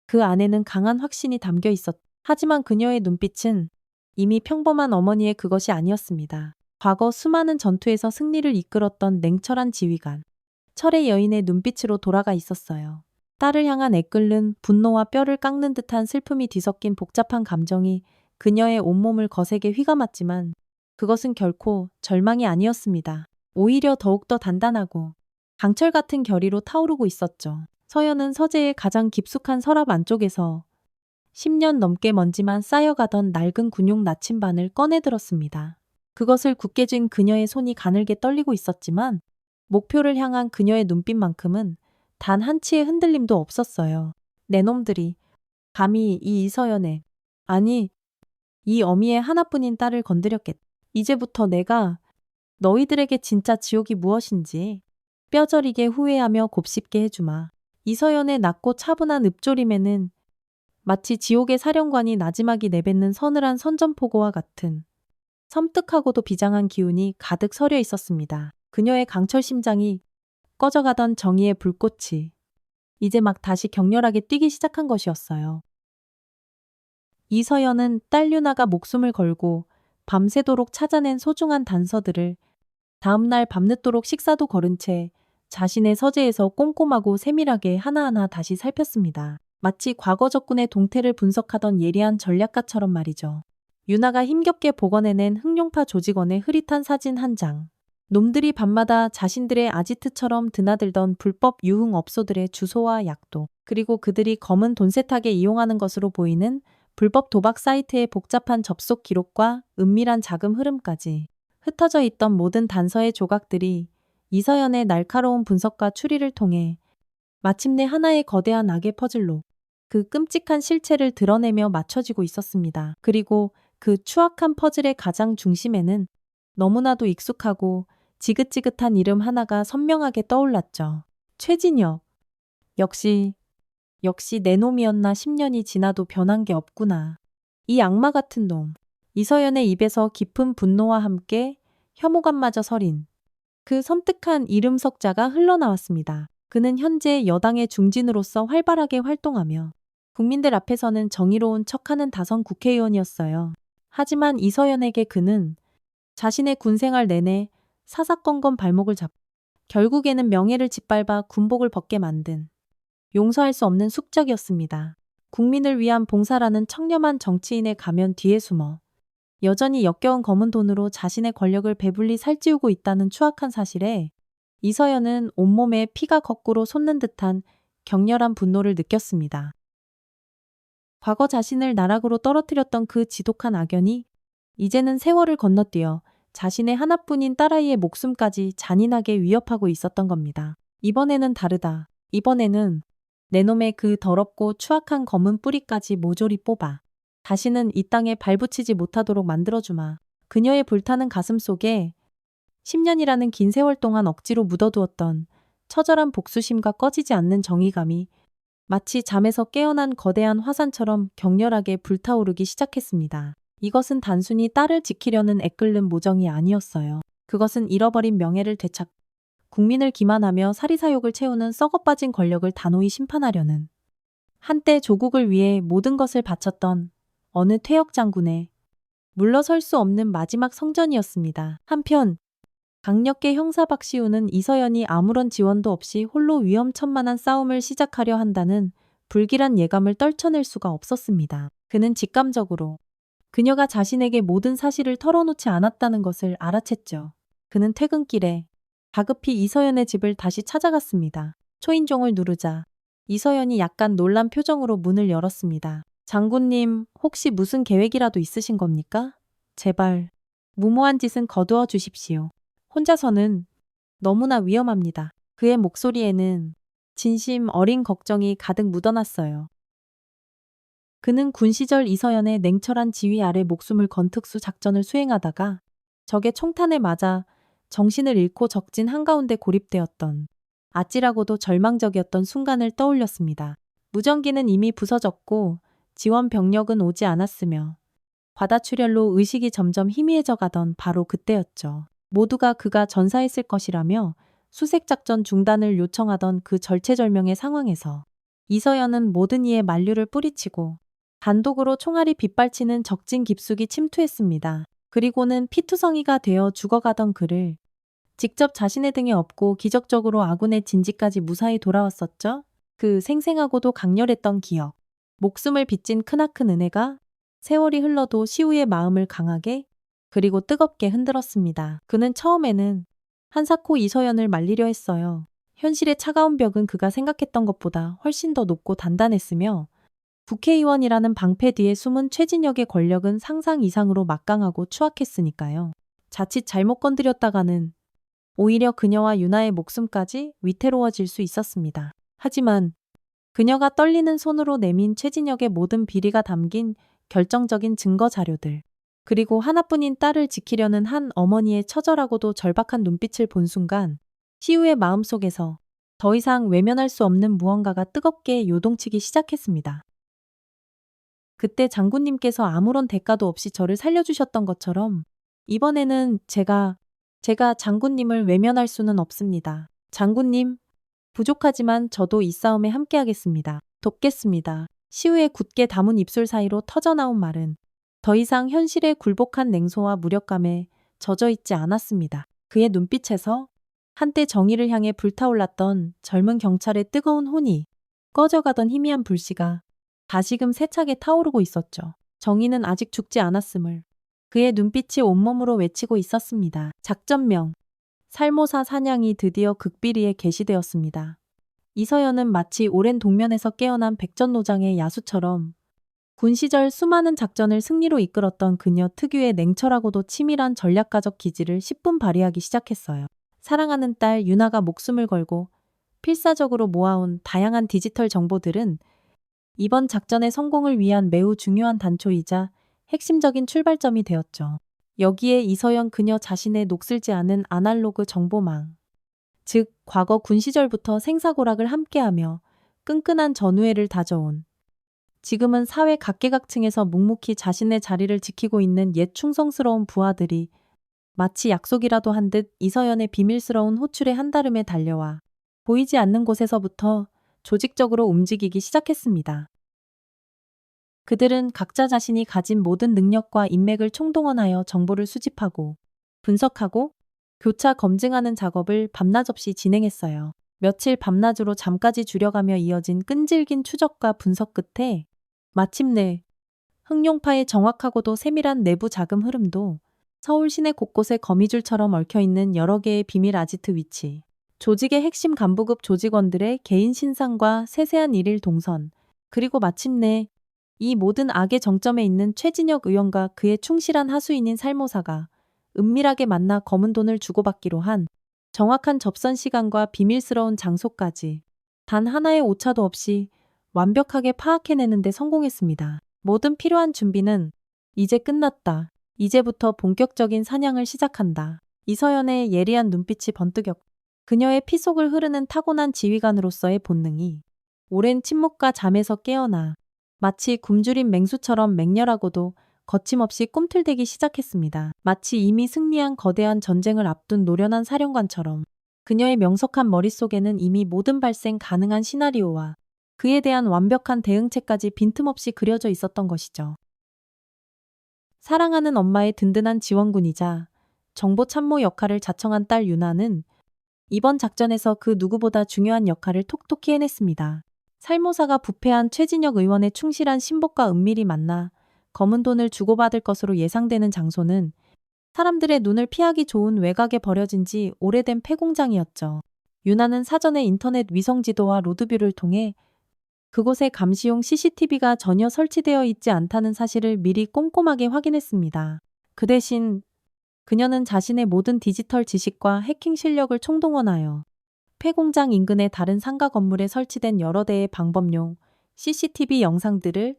그 안에는 강한 확신이 담겨 있었다. 하지만 그녀의 눈빛은 이미 평범한 어머니의 그것이 아니었습니다. 과거 수많은 전투에서 승리를 이끌었던 냉철한 지휘관, 철의 여인의 눈빛으로 돌아가 있었어요. 딸을 향한 애끓는 분노와 뼈를 깎는 듯한 슬픔이 뒤섞인 복잡한 감정이 그녀의 온몸을 거세게 휘감았지만 그것은 결코 절망이 아니었습니다. 오히려 더욱더 단단하고 강철 같은 결의로 타오르고 있었죠. 서연은 서재의 가장 깊숙한 서랍 안쪽에서 10년 넘게 먼지만 쌓여가던 낡은 군용 나침반을 꺼내들었습니다. 그것을 굳게 쥔 그녀의 손이 가늘게 떨리고 있었지만 목표를 향한 그녀의 눈빛만큼은 단 한치의 흔들림도 없었어요. 내 놈들이 감히 이 이서연의, 아니 이 어미의 하나뿐인 딸을 건드렸겠다. 이제부터 내가 너희들에게 진짜 지옥이 무엇인지 뼈저리게 후회하며 곱씹게 해주마. 이서연의 낮고 차분한 읍조림에는 마치 지옥의 사령관이 나지막이 내뱉는 서늘한 선전포고와 같은 섬뜩하고도 비장한 기운이 가득 서려 있었습니다. 그녀의 강철 심장이 꺼져가던 정의의 불꽃이 이제 막 다시 격렬하게 뛰기 시작한 것이었어요. 이서연은 딸 유나가 목숨을 걸고 밤새도록 찾아낸 소중한 단서들을 다음날 밤늦도록 식사도 거른 채 자신의 서재에서 꼼꼼하고 세밀하게 하나하나 다시 살폈습니다. 마치 과거 적군의 동태를 분석하던 예리한 전략가처럼 말이죠. 유나가 힘겹게 복원해낸 흑룡파 조직원의 흐릿한 사진 한 장. 놈들이 밤마다 자신들의 아지트처럼 드나들던 불법 유흥업소들의 주소와 약도, 그리고 그들이 검은 돈 세탁에 이용하는 것으로 보이는 불법 도박 사이트의 복잡한 접속 기록과 은밀한 자금 흐름까지 흩어져 있던 모든 단서의 조각들이 이서연의 날카로운 분석과 추리를 통해 마침내 하나의 거대한 악의 퍼즐로 그 끔찍한 실체를 드러내며 맞춰지고 있었습니다. 그리고 그 추악한 퍼즐의 가장 중심에는 너무나도 익숙하고 지긋지긋한 이름 하나가 선명하게 떠올랐죠. 최진혁. 역시 내 놈이었나 10년이 지나도 변한 게 없구나. 이 악마 같은 놈. 이서연의 입에서 깊은 분노와 함께 혐오감마저 서린 그 섬뜩한 이름 석자가 흘러나왔습니다. 그는 현재 여당의 중진으로서 활발하게 활동하며 국민들 앞에서는 정의로운 척하는 다선 국회의원이었어요. 하지만 이서연에게 그는 자신의 군생활 내내 사사건건 발목을 잡고 결국에는 명예를 짓밟아 군복을 벗게 만든 용서할 수 없는 숙적이었습니다. 국민을 위한 봉사라는 청렴한 정치인의 가면 뒤에 숨어 여전히 역겨운 검은 돈으로 자신의 권력을 배불리 살찌우고 있다는 추악한 사실에 이서연은 온몸에 피가 거꾸로 솟는 듯한 격렬한 분노를 느꼈습니다. 과거 자신을 나락으로 떨어뜨렸던 그 지독한 악연이 이제는 세월을 건너뛰어 자신의 하나뿐인 딸아이의 목숨까지 잔인하게 위협하고 있었던 겁니다. 이번에는 다르다. 이번에는 내 놈의 그 더럽고 추악한 검은 뿌리까지 모조리 뽑아 다시는 이 땅에 발붙이지 못하도록 만들어주마. 그녀의 불타는 가슴 속에 10년이라는 긴 세월 동안 억지로 묻어두었던 처절한 복수심과 꺼지지 않는 정의감이 마치 잠에서 깨어난 거대한 화산처럼 격렬하게 불타오르기 시작했습니다. 이것은 단순히 딸을 지키려는 애끓는 모정이 아니었어요. 그것은 잃어버린 명예를 되찾고 국민을 기만하며 사리사욕을 채우는 썩어빠진 권력을 단호히 심판하려는 한때 조국을 위해 모든 것을 바쳤던 어느 퇴역 장군의 물러설 수 없는 마지막 성전이었습니다. 한편 강력계 형사 박시우는 이서연이 아무런 지원도 없이 홀로 위험천만한 싸움을 시작하려 한다는 불길한 예감을 떨쳐낼 수가 없었습니다. 그는 직감적으로 그녀가 자신에게 모든 사실을 털어놓지 않았다는 것을 알아챘죠. 그는 퇴근길에 다급히 이서연의 집을 다시 찾아갔습니다. 초인종을 누르자 이서연이 약간 놀란 표정으로 문을 열었습니다. 장군님, 혹시 무슨 계획이라도 있으신 겁니까? 제발 무모한 짓은 거두어 주십시오. 혼자서는 너무나 위험합니다. 그의 목소리에는 진심 어린 걱정이 가득 묻어났어요. 그는 군 시절 이서연의 냉철한 지휘 아래 목숨을 건 특수 작전을 수행하다가 적의 총탄에 맞아 정신을 잃고 적진 한가운데 고립되었던 아찔하고도 절망적이었던 순간을 떠올렸습니다. 무전기는 이미 부서졌고 지원 병력은 오지 않았으며 과다출혈로 의식이 점점 희미해져 가던 바로 그때였죠. 모두가 그가 전사했을 것이라며 수색작전 중단을 요청하던 그 절체절명의 상황에서 이서연은 모든 이의 만류를 뿌리치고 단독으로 총알이 빗발치는 적진 깊숙이 침투했습니다. 그리고는 피투성이가 되어 죽어가던 그를 직접 자신의 등에 업고 기적적으로 아군의 진지까지 무사히 돌아왔었죠. 그 생생하고도 강렬했던 기억. 목숨을 빚진 크나큰 은혜가 세월이 흘러도 시우의 마음을 강하게 그리고 뜨겁게 흔들었습니다. 그는 처음에는 한사코 이서연을 말리려 했어요. 현실의 차가운 벽은 그가 생각했던 것보다 훨씬 더 높고 단단했으며 국회의원이라는 방패 뒤에 숨은 최진혁의 권력은 상상 이상으로 막강하고 추악했으니까요. 자칫 잘못 건드렸다가는 오히려 그녀와 유나의 목숨까지 위태로워질 수 있었습니다. 하지만 그녀가 떨리는 손으로 내민 최진혁의 모든 비리가 담긴 결정적인 증거 자료들, 그리고 하나뿐인 딸을 지키려는 한 어머니의 처절하고도 절박한 눈빛을 본 순간 시우의 마음속에서 더 이상 외면할 수 없는 무언가가 뜨겁게 요동치기 시작했습니다. 그때 장군님께서 아무런 대가도 없이 저를 살려주셨던 것처럼 이번에는 제가 장군님을 외면할 수는 없습니다. 장군님, 부족하지만 저도 이 싸움에 함께하겠습니다. 돕겠습니다. 시우의 굳게 담은 입술 사이로 터져나온 말은 더 이상 현실의 굴복한 냉소와 무력감에 젖어있지 않았습니다. 그의 눈빛에서 한때 정의를 향해 불타올랐던 젊은 경찰의 뜨거운 혼이 꺼져가던 희미한 불씨가 다시금 세차게 타오르고 있었죠. 정의는 아직 죽지 않았음을 그의 눈빛이 온몸으로 외치고 있었습니다. 작전명, 살모사 사냥이 드디어 극비리에 개시되었습니다. 이서연은 마치 오랜 동면에서 깨어난 백전노장의 야수처럼 군 시절 수많은 작전을 승리로 이끌었던 그녀 특유의 냉철하고도 치밀한 전략가적 기질을 10분 발휘하기 시작했어요. 사랑하는 딸 유나가 목숨을 걸고 필사적으로 모아온 다양한 디지털 정보들은 이번 작전의 성공을 위한 매우 중요한 단초이자 핵심적인 출발점이 되었죠. 여기에 이서연 그녀 자신의 녹슬지 않은 아날로그 정보망, 즉 과거 군 시절부터 생사고락을 함께하며 끈끈한 전우애를 다져온, 지금은 사회 각계각층에서 묵묵히 자신의 자리를 지키고 있는 옛 충성스러운 부하들이 마치 약속이라도 한 듯 이서연의 비밀스러운 호출에 한달음에 달려와 보이지 않는 곳에서부터 조직적으로 움직이기 시작했습니다. 그들은 각자 자신이 가진 모든 능력과 인맥을 총동원하여 정보를 수집하고 분석하고 교차 검증하는 작업을 밤낮 없이 진행했어요. 며칠 밤낮으로 잠까지 줄여가며 이어진 끈질긴 추적과 분석 끝에 마침내 흑룡파의 정확하고도 세밀한 내부 자금 흐름도 서울 시내 곳곳에 거미줄처럼 얽혀있는 여러 개의 비밀 아지트 위치, 조직의 핵심 간부급 조직원들의 개인 신상과 세세한 일일 동선, 그리고 마침내 이 모든 악의 정점에 있는 최진혁 의원과 그의 충실한 하수인인 살모사가 은밀하게 만나 검은 돈을 주고받기로 한 정확한 접선 시간과 비밀스러운 장소까지 단 하나의 오차도 없이 완벽하게 파악해내는 데 성공했습니다. 모든 필요한 준비는 이제 끝났다. 이제부터 본격적인 사냥을 시작한다. 이서연의 예리한 눈빛이 번뜩였고 그녀의 피 속을 흐르는 타고난 지휘관으로서의 본능이 오랜 침묵과 잠에서 깨어나 마치 굶주린 맹수처럼 맹렬하고도 거침없이 꿈틀대기 시작했습니다. 마치 이미 승리한 거대한 전쟁을 앞둔 노련한 사령관처럼 그녀의 명석한 머릿속에는 이미 모든 발생 가능한 시나리오와 그에 대한 완벽한 대응책까지 빈틈없이 그려져 있었던 것이죠. 사랑하는 엄마의 든든한 지원군이자 정보 참모 역할을 자청한 딸 유나는 이번 작전에서 그 누구보다 중요한 역할을 톡톡히 해냈습니다. 살모사가 부패한 최진혁 의원의 충실한 신복과 은밀히 만나 검은 돈을 주고받을 것으로 예상되는 장소는 사람들의 눈을 피하기 좋은 외곽에 버려진 지 오래된 폐공장이었죠. 유나는 사전에 인터넷 위성지도와 로드뷰를 통해 그곳에 감시용 CCTV가 전혀 설치되어 있지 않다는 사실을 미리 꼼꼼하게 확인했습니다. 그 대신 그녀는 자신의 모든 디지털 지식과 해킹 실력을 총동원하여 폐공장 인근의 다른 상가 건물에 설치된 여러 대의 방범용 CCTV 영상들을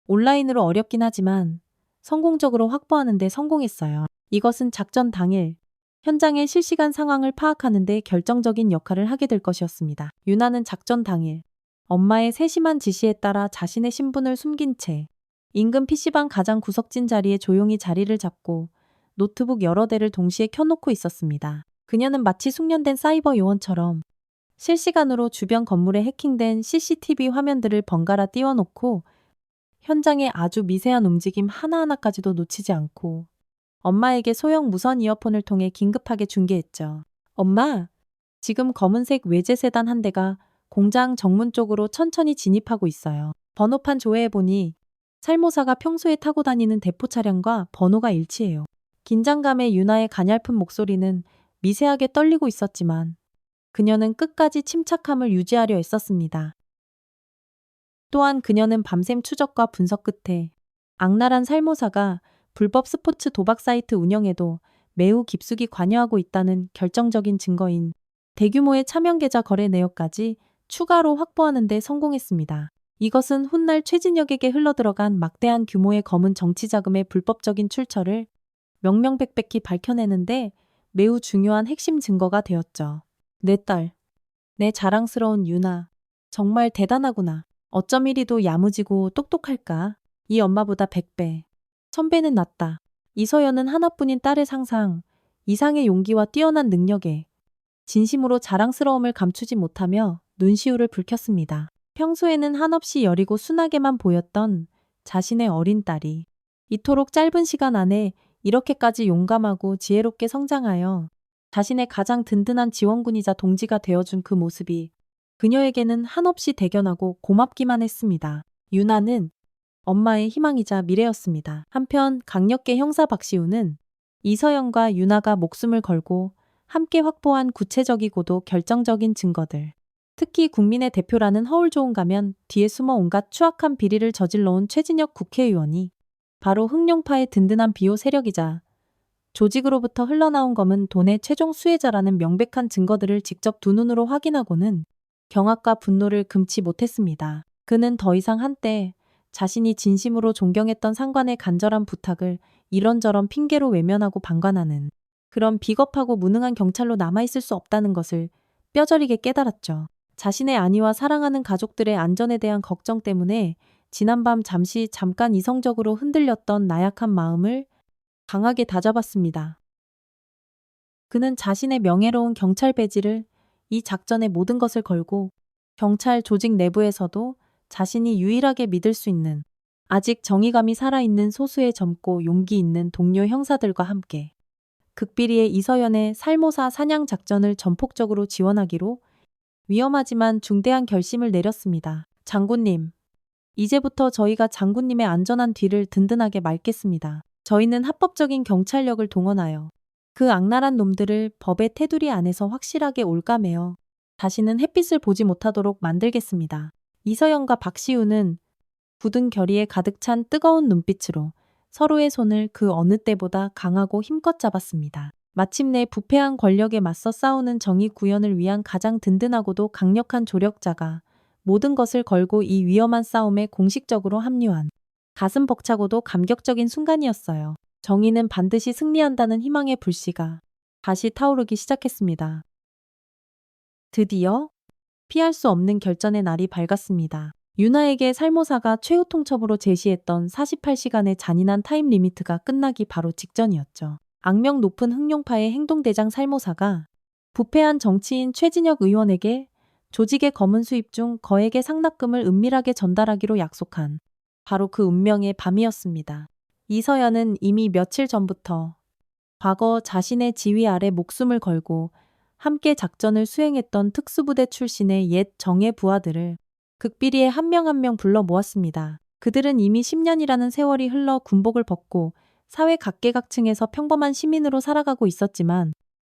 온라인으로 어렵긴 하지만 성공적으로 확보하는 데 성공했어요. 이것은 작전 당일 현장의 실시간 상황을 파악하는 데 결정적인 역할을 하게 될 것이었습니다. 유나는 작전 당일 엄마의 세심한 지시에 따라 자신의 신분을 숨긴 채 인근 PC방 가장 구석진 자리에 조용히 자리를 잡고 노트북 여러 대를 동시에 켜놓고 있었습니다. 그녀는 마치 숙련된 사이버 요원처럼 실시간으로 주변 건물에 해킹된 CCTV 화면들을 번갈아 띄워놓고 현장의 아주 미세한 움직임 하나하나까지도 놓치지 않고 엄마에게 소형 무선 이어폰을 통해 긴급하게 중계했죠. 엄마, 지금 검은색 외제 세단 한 대가 공장 정문 쪽으로 천천히 진입하고 있어요. 번호판 조회해보니 살모사가 평소에 타고 다니는 대포 차량과 번호가 일치해요. 긴장감에 유나의 가냘픈 목소리는 미세하게 떨리고 있었지만 그녀는 끝까지 침착함을 유지하려 애썼습니다. 또한 그녀는 밤샘 추적과 분석 끝에 악랄한 살모사가 불법 스포츠 도박 사이트 운영에도 매우 깊숙이 관여하고 있다는 결정적인 증거인 대규모의 차명 계좌 거래 내역까지 추가로 확보하는 데 성공했습니다. 이것은 훗날 최진혁에게 흘러들어간 막대한 규모의 검은 정치 자금의 불법적인 출처를 명명백백히 밝혀내는데 매우 중요한 핵심 증거가 되었죠. 내 딸, 내 자랑스러운 유나, 정말 대단하구나. 어쩜 이리도 야무지고 똑똑할까? 이 엄마보다 100배, 1000배는 낫다. 이서연은 하나뿐인 딸의 상상, 이상의 용기와 뛰어난 능력에 진심으로 자랑스러움을 감추지 못하며 눈시울을 붉혔습니다. 평소에는 한없이 여리고 순하게만 보였던 자신의 어린 딸이 이토록 짧은 시간 안에 이렇게까지 용감하고 지혜롭게 성장하여 자신의 가장 든든한 지원군이자 동지가 되어준 그 모습이 그녀에게는 한없이 대견하고 고맙기만 했습니다. 유나는 엄마의 희망이자 미래였습니다. 한편 강력계 형사 박시우는 이서연과 유나가 목숨을 걸고 함께 확보한 구체적이고도 결정적인 증거들, 특히 국민의 대표라는 허울 좋은 가면 뒤에 숨어 온갖 추악한 비리를 저질러온 최진혁 국회의원이 바로 흑룡파의 든든한 비호 세력이자 조직으로부터 흘러나온 검은 돈의 최종 수혜자라는 명백한 증거들을 직접 두 눈으로 확인하고는 경악과 분노를 금치 못했습니다. 그는 더 이상 한때 자신이 진심으로 존경했던 상관의 간절한 부탁을 이런저런 핑계로 외면하고 방관하는 그런 비겁하고 무능한 경찰로 남아있을 수 없다는 것을 뼈저리게 깨달았죠. 자신의 아내와 사랑하는 가족들의 안전에 대한 걱정 때문에 지난밤 잠깐 이성적으로 흔들렸던 나약한 마음을 강하게 다잡았습니다. 그는 자신의 명예로운 경찰 배지를 이 작전의 모든 것을 걸고 경찰 조직 내부에서도 자신이 유일하게 믿을 수 있는 아직 정의감이 살아있는 소수의 젊고 용기 있는 동료 형사들과 함께 극비리의 이서연의 살모사 사냥 작전을 전폭적으로 지원하기로 위험하지만 중대한 결심을 내렸습니다. 장군님, 이제부터 저희가 장군님의 안전한 뒤를 든든하게 맡겠습니다. 저희는 합법적인 경찰력을 동원하여 그 악랄한 놈들을 법의 테두리 안에서 확실하게 올가매어 다시는 햇빛을 보지 못하도록 만들겠습니다. 이서연과 박시우는 굳은 결의에 가득 찬 뜨거운 눈빛으로 서로의 손을 그 어느 때보다 강하고 힘껏 잡았습니다. 마침내 부패한 권력에 맞서 싸우는 정의 구현을 위한 가장 든든하고도 강력한 조력자가 모든 것을 걸고 이 위험한 싸움에 공식적으로 합류한 가슴 벅차고도 감격적인 순간이었어요. 정의는 반드시 승리한다는 희망의 불씨가 다시 타오르기 시작했습니다. 드디어 피할 수 없는 결전의 날이 밝았습니다. 유나에게 살모사가 최후 통첩으로 제시했던 48시간의 잔인한 타임 리미트가 끝나기 바로 직전이었죠. 악명 높은 흑룡파의 행동대장 살모사가 부패한 정치인 최진혁 의원에게 조직의 검은 수입 중 거액의 상납금을 은밀하게 전달하기로 약속한 바로 그 운명의 밤이었습니다. 이서연은 이미 며칠 전부터 과거 자신의 지휘 아래 목숨을 걸고 함께 작전을 수행했던 특수부대 출신의 옛 정예 부하들을 극비리에 한 명 한 명 불러 모았습니다. 그들은 이미 10년이라는 세월이 흘러 군복을 벗고 사회 각계각층에서 평범한 시민으로 살아가고 있었지만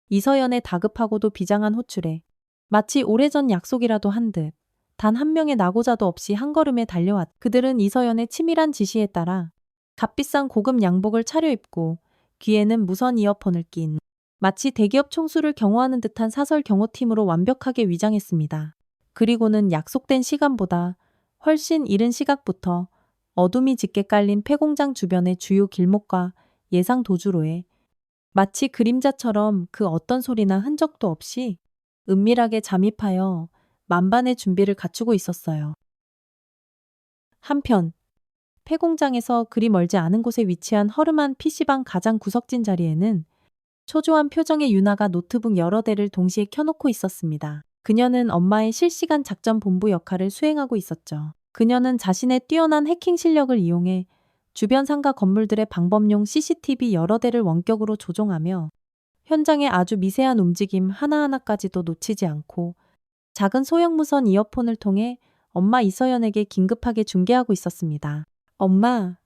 이서연의 다급하고도 비장한 호출에 마치 오래전 약속이라도 한 듯 단 한 명의 낙오자도 없이 한 걸음에 달려왔. 그들은 이서연의 치밀한 지시에 따라 값비싼 고급 양복을 차려입고 귀에는 무선 이어폰을 낀 마치 대기업 총수를 경호하는 듯한 사설 경호팀으로 완벽하게 위장했습니다. 그리고는 약속된 시간보다 훨씬 이른 시각부터 어둠이 짙게 깔린 폐공장 주변의 주요 길목과 예상 도주로에 마치 그림자처럼 그 어떤 소리나 흔적도 없이 은밀하게 잠입하여 만반의 준비를 갖추고 있었어요. 한편 폐공장에서 그리 멀지 않은 곳에 위치한 허름한 PC방 가장 구석진 자리에는 초조한 표정의 유나가 노트북 여러 대를 동시에 켜놓고 있었습니다. 그녀는 엄마의 실시간 작전 본부 역할을 수행하고 있었죠. 그녀는 자신의 뛰어난 해킹 실력을 이용해 주변 상가 건물들의 방범용 CCTV 여러 대를 원격으로 조종하며 현장의 아주 미세한 움직임 하나하나까지도 놓치지 않고 작은 소형 무선 이어폰을 통해 엄마 이서연에게 긴급하게 중계하고 있었습니다. 엄마,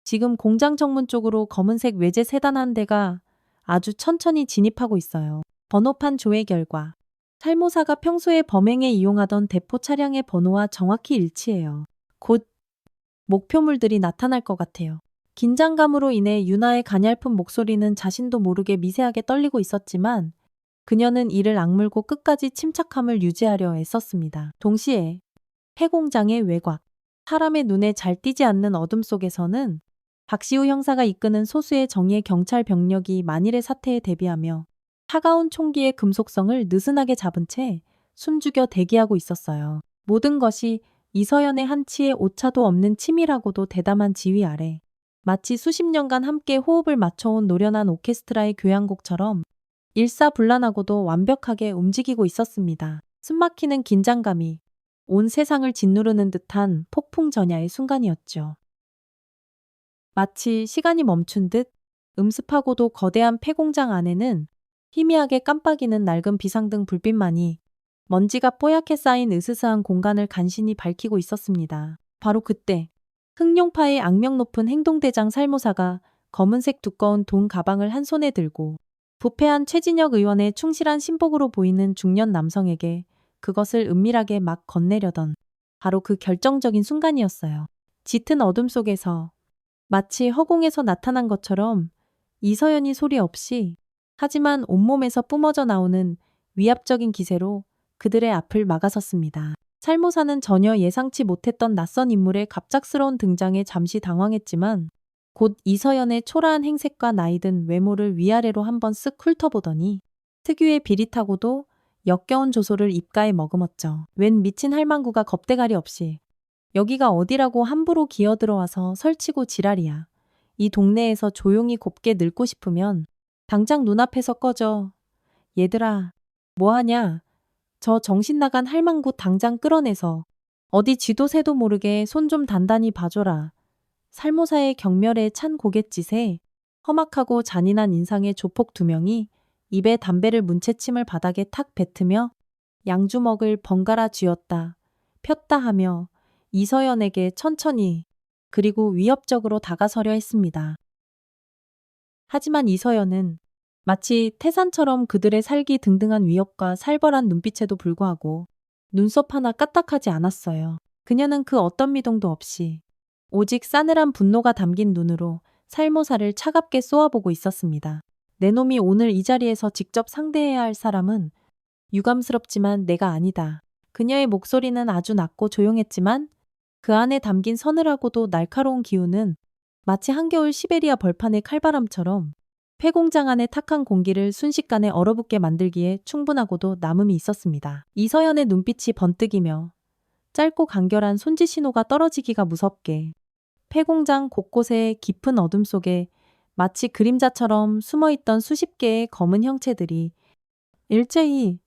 지금 공장 정문 쪽으로 검은색 외제 세단 한 대가 아주 천천히 진입하고 있어요. 번호판 조회 결과 살모사가 평소에 범행에 이용하던 대포 차량의 번호와 정확히 일치해요. 곧 목표물들이 나타날 것 같아요. 긴장감으로 인해 유나의 가냘픈 목소리는 자신도 모르게 미세하게 떨리고 있었지만 그녀는 이를 악물고 끝까지 침착함을 유지하려 애썼습니다. 동시에 폐공장의 외곽, 사람의 눈에 잘 띄지 않는 어둠 속에서는 박시우 형사가 이끄는 소수의 정예 경찰 병력이 만일의 사태에 대비하며 차가운 총기의 금속성을 느슨하게 잡은 채 숨죽여 대기하고 있었어요. 모든 것이 이서연의 한치의 오차도 없는 치밀하고도 대담한 지휘 아래 마치 수십 년간 함께 호흡을 맞춰온 노련한 오케스트라의 교향곡처럼 일사불란하고도 완벽하게 움직이고 있었습니다. 숨막히는 긴장감이 온 세상을 짓누르는 듯한 폭풍전야의 순간이었죠. 마치 시간이 멈춘 듯 음습하고도 거대한 폐공장 안에는 희미하게 깜빡이는 낡은 비상등 불빛만이 먼지가 뽀얗게 쌓인 으스스한 공간을 간신히 밝히고 있었습니다. 바로 그때 흑룡파의 악명 높은 행동대장 살모사가 검은색 두꺼운 돈 가방을 한 손에 들고 부패한 최진혁 의원의 충실한 신복으로 보이는 중년 남성에게 그것을 은밀하게 막 건네려던 바로 그 결정적인 순간이었어요. 짙은 어둠 속에서 마치 허공에서 나타난 것처럼 이서연이 소리 없이 하지만 온몸에서 뿜어져 나오는 위압적인 기세로 그들의 앞을 막아섰습니다. 살모사는 전혀 예상치 못했던 낯선 인물의 갑작스러운 등장에 잠시 당황했지만 곧 이서연의 초라한 행색과 나이든 외모를 위아래로 한번 쓱 훑어보더니 특유의 비릿하고도 역겨운 조소를 입가에 머금었죠. 웬 미친 할망구가 겁대가리 없이 여기가 어디라고 함부로 기어들어와서 설치고 지랄이야. 이 동네에서 조용히 곱게 늙고 싶으면 당장 눈앞에서 꺼져. 얘들아, 뭐하냐? 저 정신 나간 할망구 당장 끌어내서 어디 쥐도 새도 모르게 손 좀 단단히 봐줘라. 살모사의 경멸에 찬 고갯짓에 험악하고 잔인한 인상의 조폭 2명이 입에 담배를 문 채 침을 바닥에 탁 뱉으며 양주먹을 번갈아 쥐었다 폈다 하며 이서연에게 천천히 그리고 위협적으로 다가서려 했습니다. 하지만 이서연은 마치 태산처럼 그들의 살기 등등한 위협과 살벌한 눈빛에도 불구하고 눈썹 하나 까딱하지 않았어요. 그녀는 그 어떤 미동도 없이 오직 싸늘한 분노가 담긴 눈으로 살모사를 차갑게 쏘아보고 있었습니다. 내 놈이 오늘 이 자리에서 직접 상대해야 할 사람은 유감스럽지만 내가 아니다. 그녀의 목소리는 아주 낮고 조용했지만 그 안에 담긴 서늘하고도 날카로운 기운은 마치 한겨울 시베리아 벌판의 칼바람처럼 폐공장 안의 탁한 공기를 순식간에 얼어붙게 만들기에 충분하고도 남음이 있었습니다. 이서연의 눈빛이 번뜩이며 짧고 간결한 손짓 신호가 떨어지기가 무섭게 폐공장 곳곳의 깊은 어둠 속에 마치 그림자처럼 숨어있던 수십 개의 검은 형체들이 일제히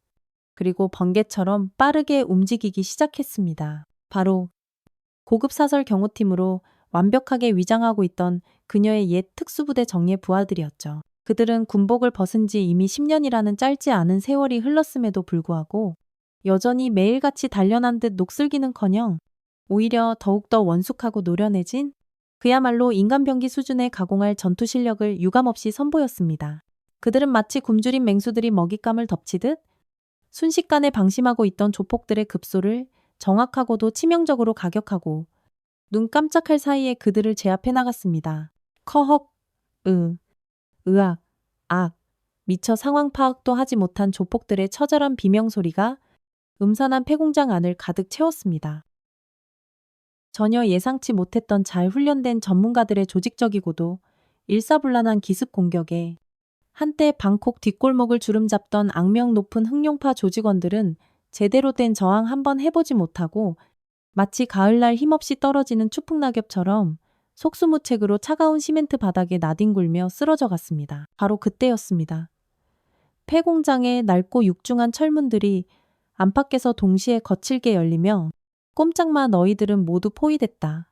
그리고 번개처럼 빠르게 움직이기 시작했습니다. 바로 고급 사설 경호팀으로 완벽하게 위장하고 있던 그녀의 옛 특수부대 정예 부하들이었죠. 그들은 군복을 벗은 지 이미 10년이라는 짧지 않은 세월이 흘렀음에도 불구하고 여전히 매일같이 단련한 듯 녹슬기는커녕 오히려 더욱더 원숙하고 노련해진 그야말로 인간병기 수준의 가공할 전투 실력을 유감없이 선보였습니다. 그들은 마치 굶주린 맹수들이 먹잇감을 덮치듯 순식간에 방심하고 있던 조폭들의 급소를 정확하고도 치명적으로 가격하고 눈 깜짝할 사이에 그들을 제압해 나갔습니다. 커헉, 으악, 악, 미처 상황 파악도 하지 못한 조폭들의 처절한 비명소리가 음산한 폐공장 안을 가득 채웠습니다. 전혀 예상치 못했던 잘 훈련된 전문가들의 조직적이고도 일사불란한 기습 공격에 한때 방콕 뒷골목을 주름잡던 악명 높은 흑룡파 조직원들은 제대로 된 저항 한번 해보지 못하고 마치 가을날 힘없이 떨어지는 추풍낙엽처럼 속수무책으로 차가운 시멘트 바닥에 나뒹굴며 쓰러져 갔습니다. 바로 그때였습니다. 폐공장의 낡고 육중한 철문들이 안팎에서 동시에 거칠게 열리며 꼼짝마 너희들은 모두 포위됐다.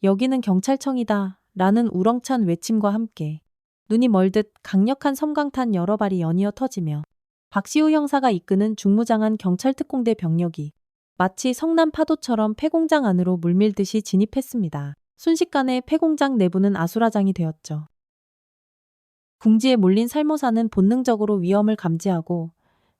여기는 경찰청이다. 라는 우렁찬 외침과 함께 눈이 멀듯 강력한 섬광탄 여러 발이 연이어 터지며 박시우 형사가 이끄는 중무장한 경찰특공대 병력이 마치 성남 파도처럼 폐공장 안으로 물밀듯이 진입했습니다. 순식간에 폐공장 내부는 아수라장이 되었죠. 궁지에 몰린 살모사는 본능적으로 위험을 감지하고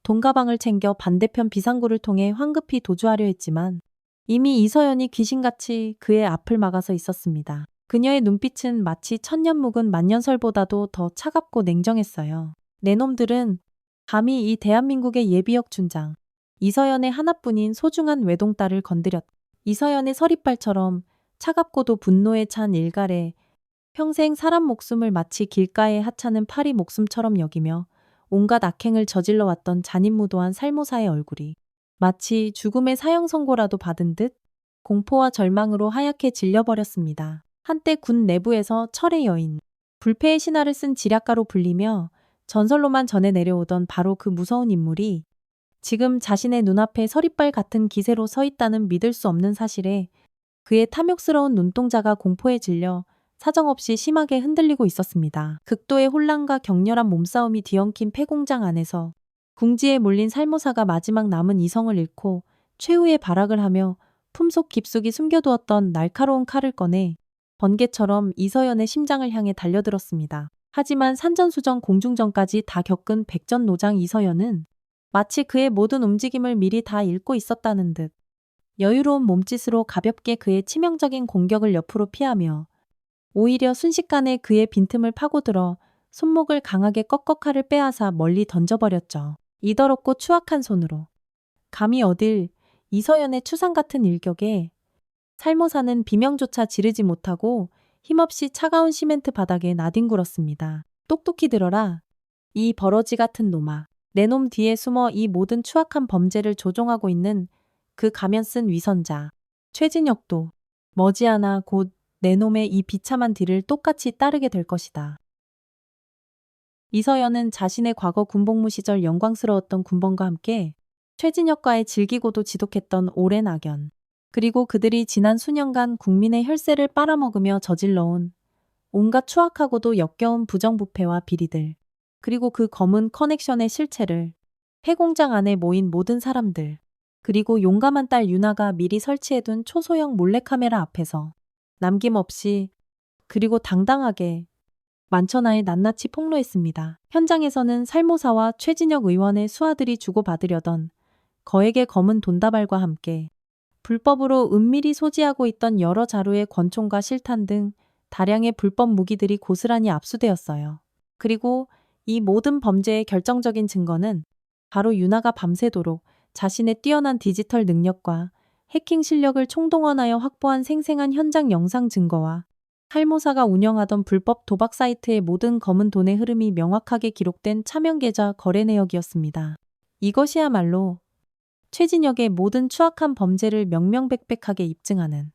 돈가방을 챙겨 반대편 비상구를 통해 황급히 도주하려 했지만 이미 이서연이 귀신같이 그의 앞을 막아서 있었습니다. 그녀의 눈빛은 마치 천년 묵은 만년설보다도 더 차갑고 냉정했어요. 내 놈들은 감히 이 대한민국의 예비역 춘장 이서연의 하나뿐인 소중한 외동딸을 건드렸다. 이서연의 서리빨처럼 차갑고도 분노에 찬 일갈에 평생 사람 목숨을 마치 길가에 하찮은 파리 목숨처럼 여기며 온갖 악행을 저질러 왔던 잔인무도한 살모사의 얼굴이 마치 죽음의 사형 선고라도 받은 듯 공포와 절망으로 하얗게 질려버렸습니다. 한때 군 내부에서 철의 여인, 불패의 신화를 쓴 지략가로 불리며 전설로만 전해 내려오던 바로 그 무서운 인물이 지금 자신의 눈앞에 서리빨 같은 기세로 서 있다는 믿을 수 없는 사실에 그의 탐욕스러운 눈동자가 공포에 질려 사정없이 심하게 흔들리고 있었습니다. 극도의 혼란과 격렬한 몸싸움이 뒤엉킨 폐공장 안에서 궁지에 몰린 살모사가 마지막 남은 이성을 잃고 최후의 발악을 하며 품속 깊숙이 숨겨두었던 날카로운 칼을 꺼내 번개처럼 이서연의 심장을 향해 달려들었습니다. 하지만 산전수전 공중전까지 다 겪은 백전노장 이서연은 마치 그의 모든 움직임을 미리 다 읽고 있었다는 듯 여유로운 몸짓으로 가볍게 그의 치명적인 공격을 옆으로 피하며 오히려 순식간에 그의 빈틈을 파고들어 손목을 강하게 꺾어 칼을 빼앗아 멀리 던져버렸죠. 이더럽고 추악한 손으로. 감히 어딜 이서연의 추상 같은 일격에 살모사는 비명조차 지르지 못하고 힘없이 차가운 시멘트 바닥에 나뒹굴었습니다. 똑똑히 들어라. 이 버러지 같은 놈아. 내 놈 뒤에 숨어 이 모든 추악한 범죄를 조종하고 있는 그 가면 쓴 위선자. 최진혁도 머지않아 곧 내 놈의 이 비참한 뒤를 똑같이 따르게 될 것이다. 이서연은 자신의 과거 군복무 시절 영광스러웠던 군번과 함께 최진혁과의 질기고도 지독했던 오랜 악연, 그리고 그들이 지난 수년간 국민의 혈세를 빨아먹으며 저질러온 온갖 추악하고도 역겨운 부정부패와 비리들, 그리고 그 검은 커넥션의 실체를 폐공장 안에 모인 모든 사람들, 그리고 용감한 딸 유나가 미리 설치해둔 초소형 몰래카메라 앞에서 남김없이 그리고 당당하게 만천하에 낱낱이 폭로했습니다. 현장에서는 살모사와 최진혁 의원의 수하들이 주고받으려던 거액의 검은 돈다발과 함께 불법으로 은밀히 소지하고 있던 여러 자루의 권총과 실탄 등 다량의 불법 무기들이 고스란히 압수되었어요. 그리고 이 모든 범죄의 결정적인 증거는 바로 유나가 밤새도록 자신의 뛰어난 디지털 능력과 해킹 실력을 총동원하여 확보한 생생한 현장 영상 증거와 살모사가 운영하던 불법 도박 사이트의 모든 검은 돈의 흐름이 명확하게 기록된 차명 계좌 거래 내역이었습니다. 이것이야말로 최진혁의 모든 추악한 범죄를 명명백백하게 입증하는,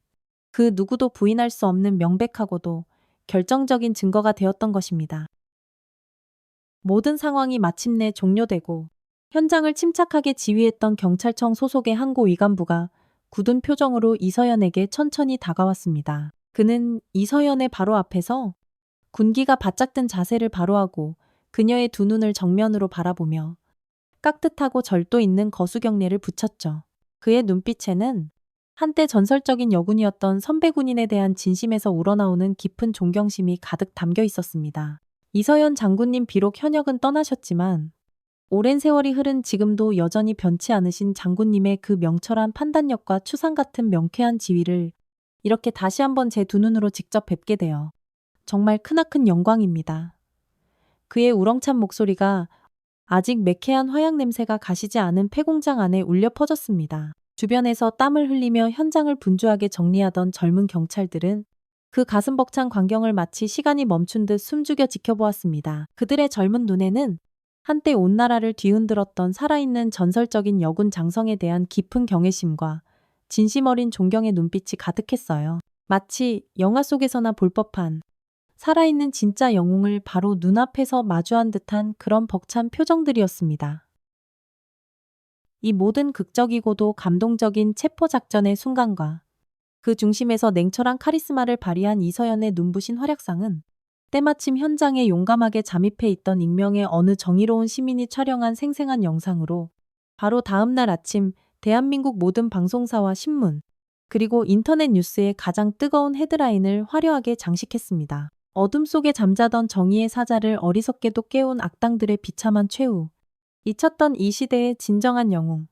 그 누구도 부인할 수 없는 명백하고도 결정적인 증거가 되었던 것입니다. 모든 상황이 마침내 종료되고 현장을 침착하게 지휘했던 경찰청 소속의 한 고 위관부가 굳은 표정으로 이서연에게 천천히 다가왔습니다. 그는 이서연의 바로 앞에서 군기가 바짝 든 자세를 바로하고 그녀의 두 눈을 정면으로 바라보며 깍듯하고 절도 있는 거수경례를 붙였죠. 그의 눈빛에는 한때 전설적인 여군이었던 선배 군인에 대한 진심에서 우러나오는 깊은 존경심이 가득 담겨 있었습니다. 이서연 장군님, 비록 현역은 떠나셨지만 오랜 세월이 흐른 지금도 여전히 변치 않으신 장군님의 그 명철한 판단력과 추상 같은 명쾌한 지휘를 이렇게 다시 한번 제 두 눈으로 직접 뵙게 되어 정말 크나큰 영광입니다. 그의 우렁찬 목소리가 아직 매캐한 화약 냄새가 가시지 않은 폐공장 안에 울려 퍼졌습니다. 주변에서 땀을 흘리며 현장을 분주하게 정리하던 젊은 경찰들은 그 가슴 벅찬 광경을 마치 시간이 멈춘 듯 숨죽여 지켜보았습니다. 그들의 젊은 눈에는 한때 온 나라를 뒤흔들었던 살아있는 전설적인 여군 장성에 대한 깊은 경외심과 진심 어린 존경의 눈빛이 가득했어요. 마치 영화 속에서나 볼 법한 살아있는 진짜 영웅을 바로 눈앞에서 마주한 듯한 그런 벅찬 표정들이었습니다. 이 모든 극적이고도 감동적인 체포작전의 순간과 그 중심에서 냉철한 카리스마를 발휘한 이서연의 눈부신 활약상은 때마침 현장에 용감하게 잠입해 있던 익명의 어느 정의로운 시민이 촬영한 생생한 영상으로 바로 다음 날 아침 대한민국 모든 방송사와 신문, 그리고 인터넷 뉴스의 가장 뜨거운 헤드라인을 화려하게 장식했습니다. 어둠 속에 잠자던 정의의 사자를 어리석게도 깨운 악당들의 비참한 최후. 잊혔던 이 시대의 진정한 영웅.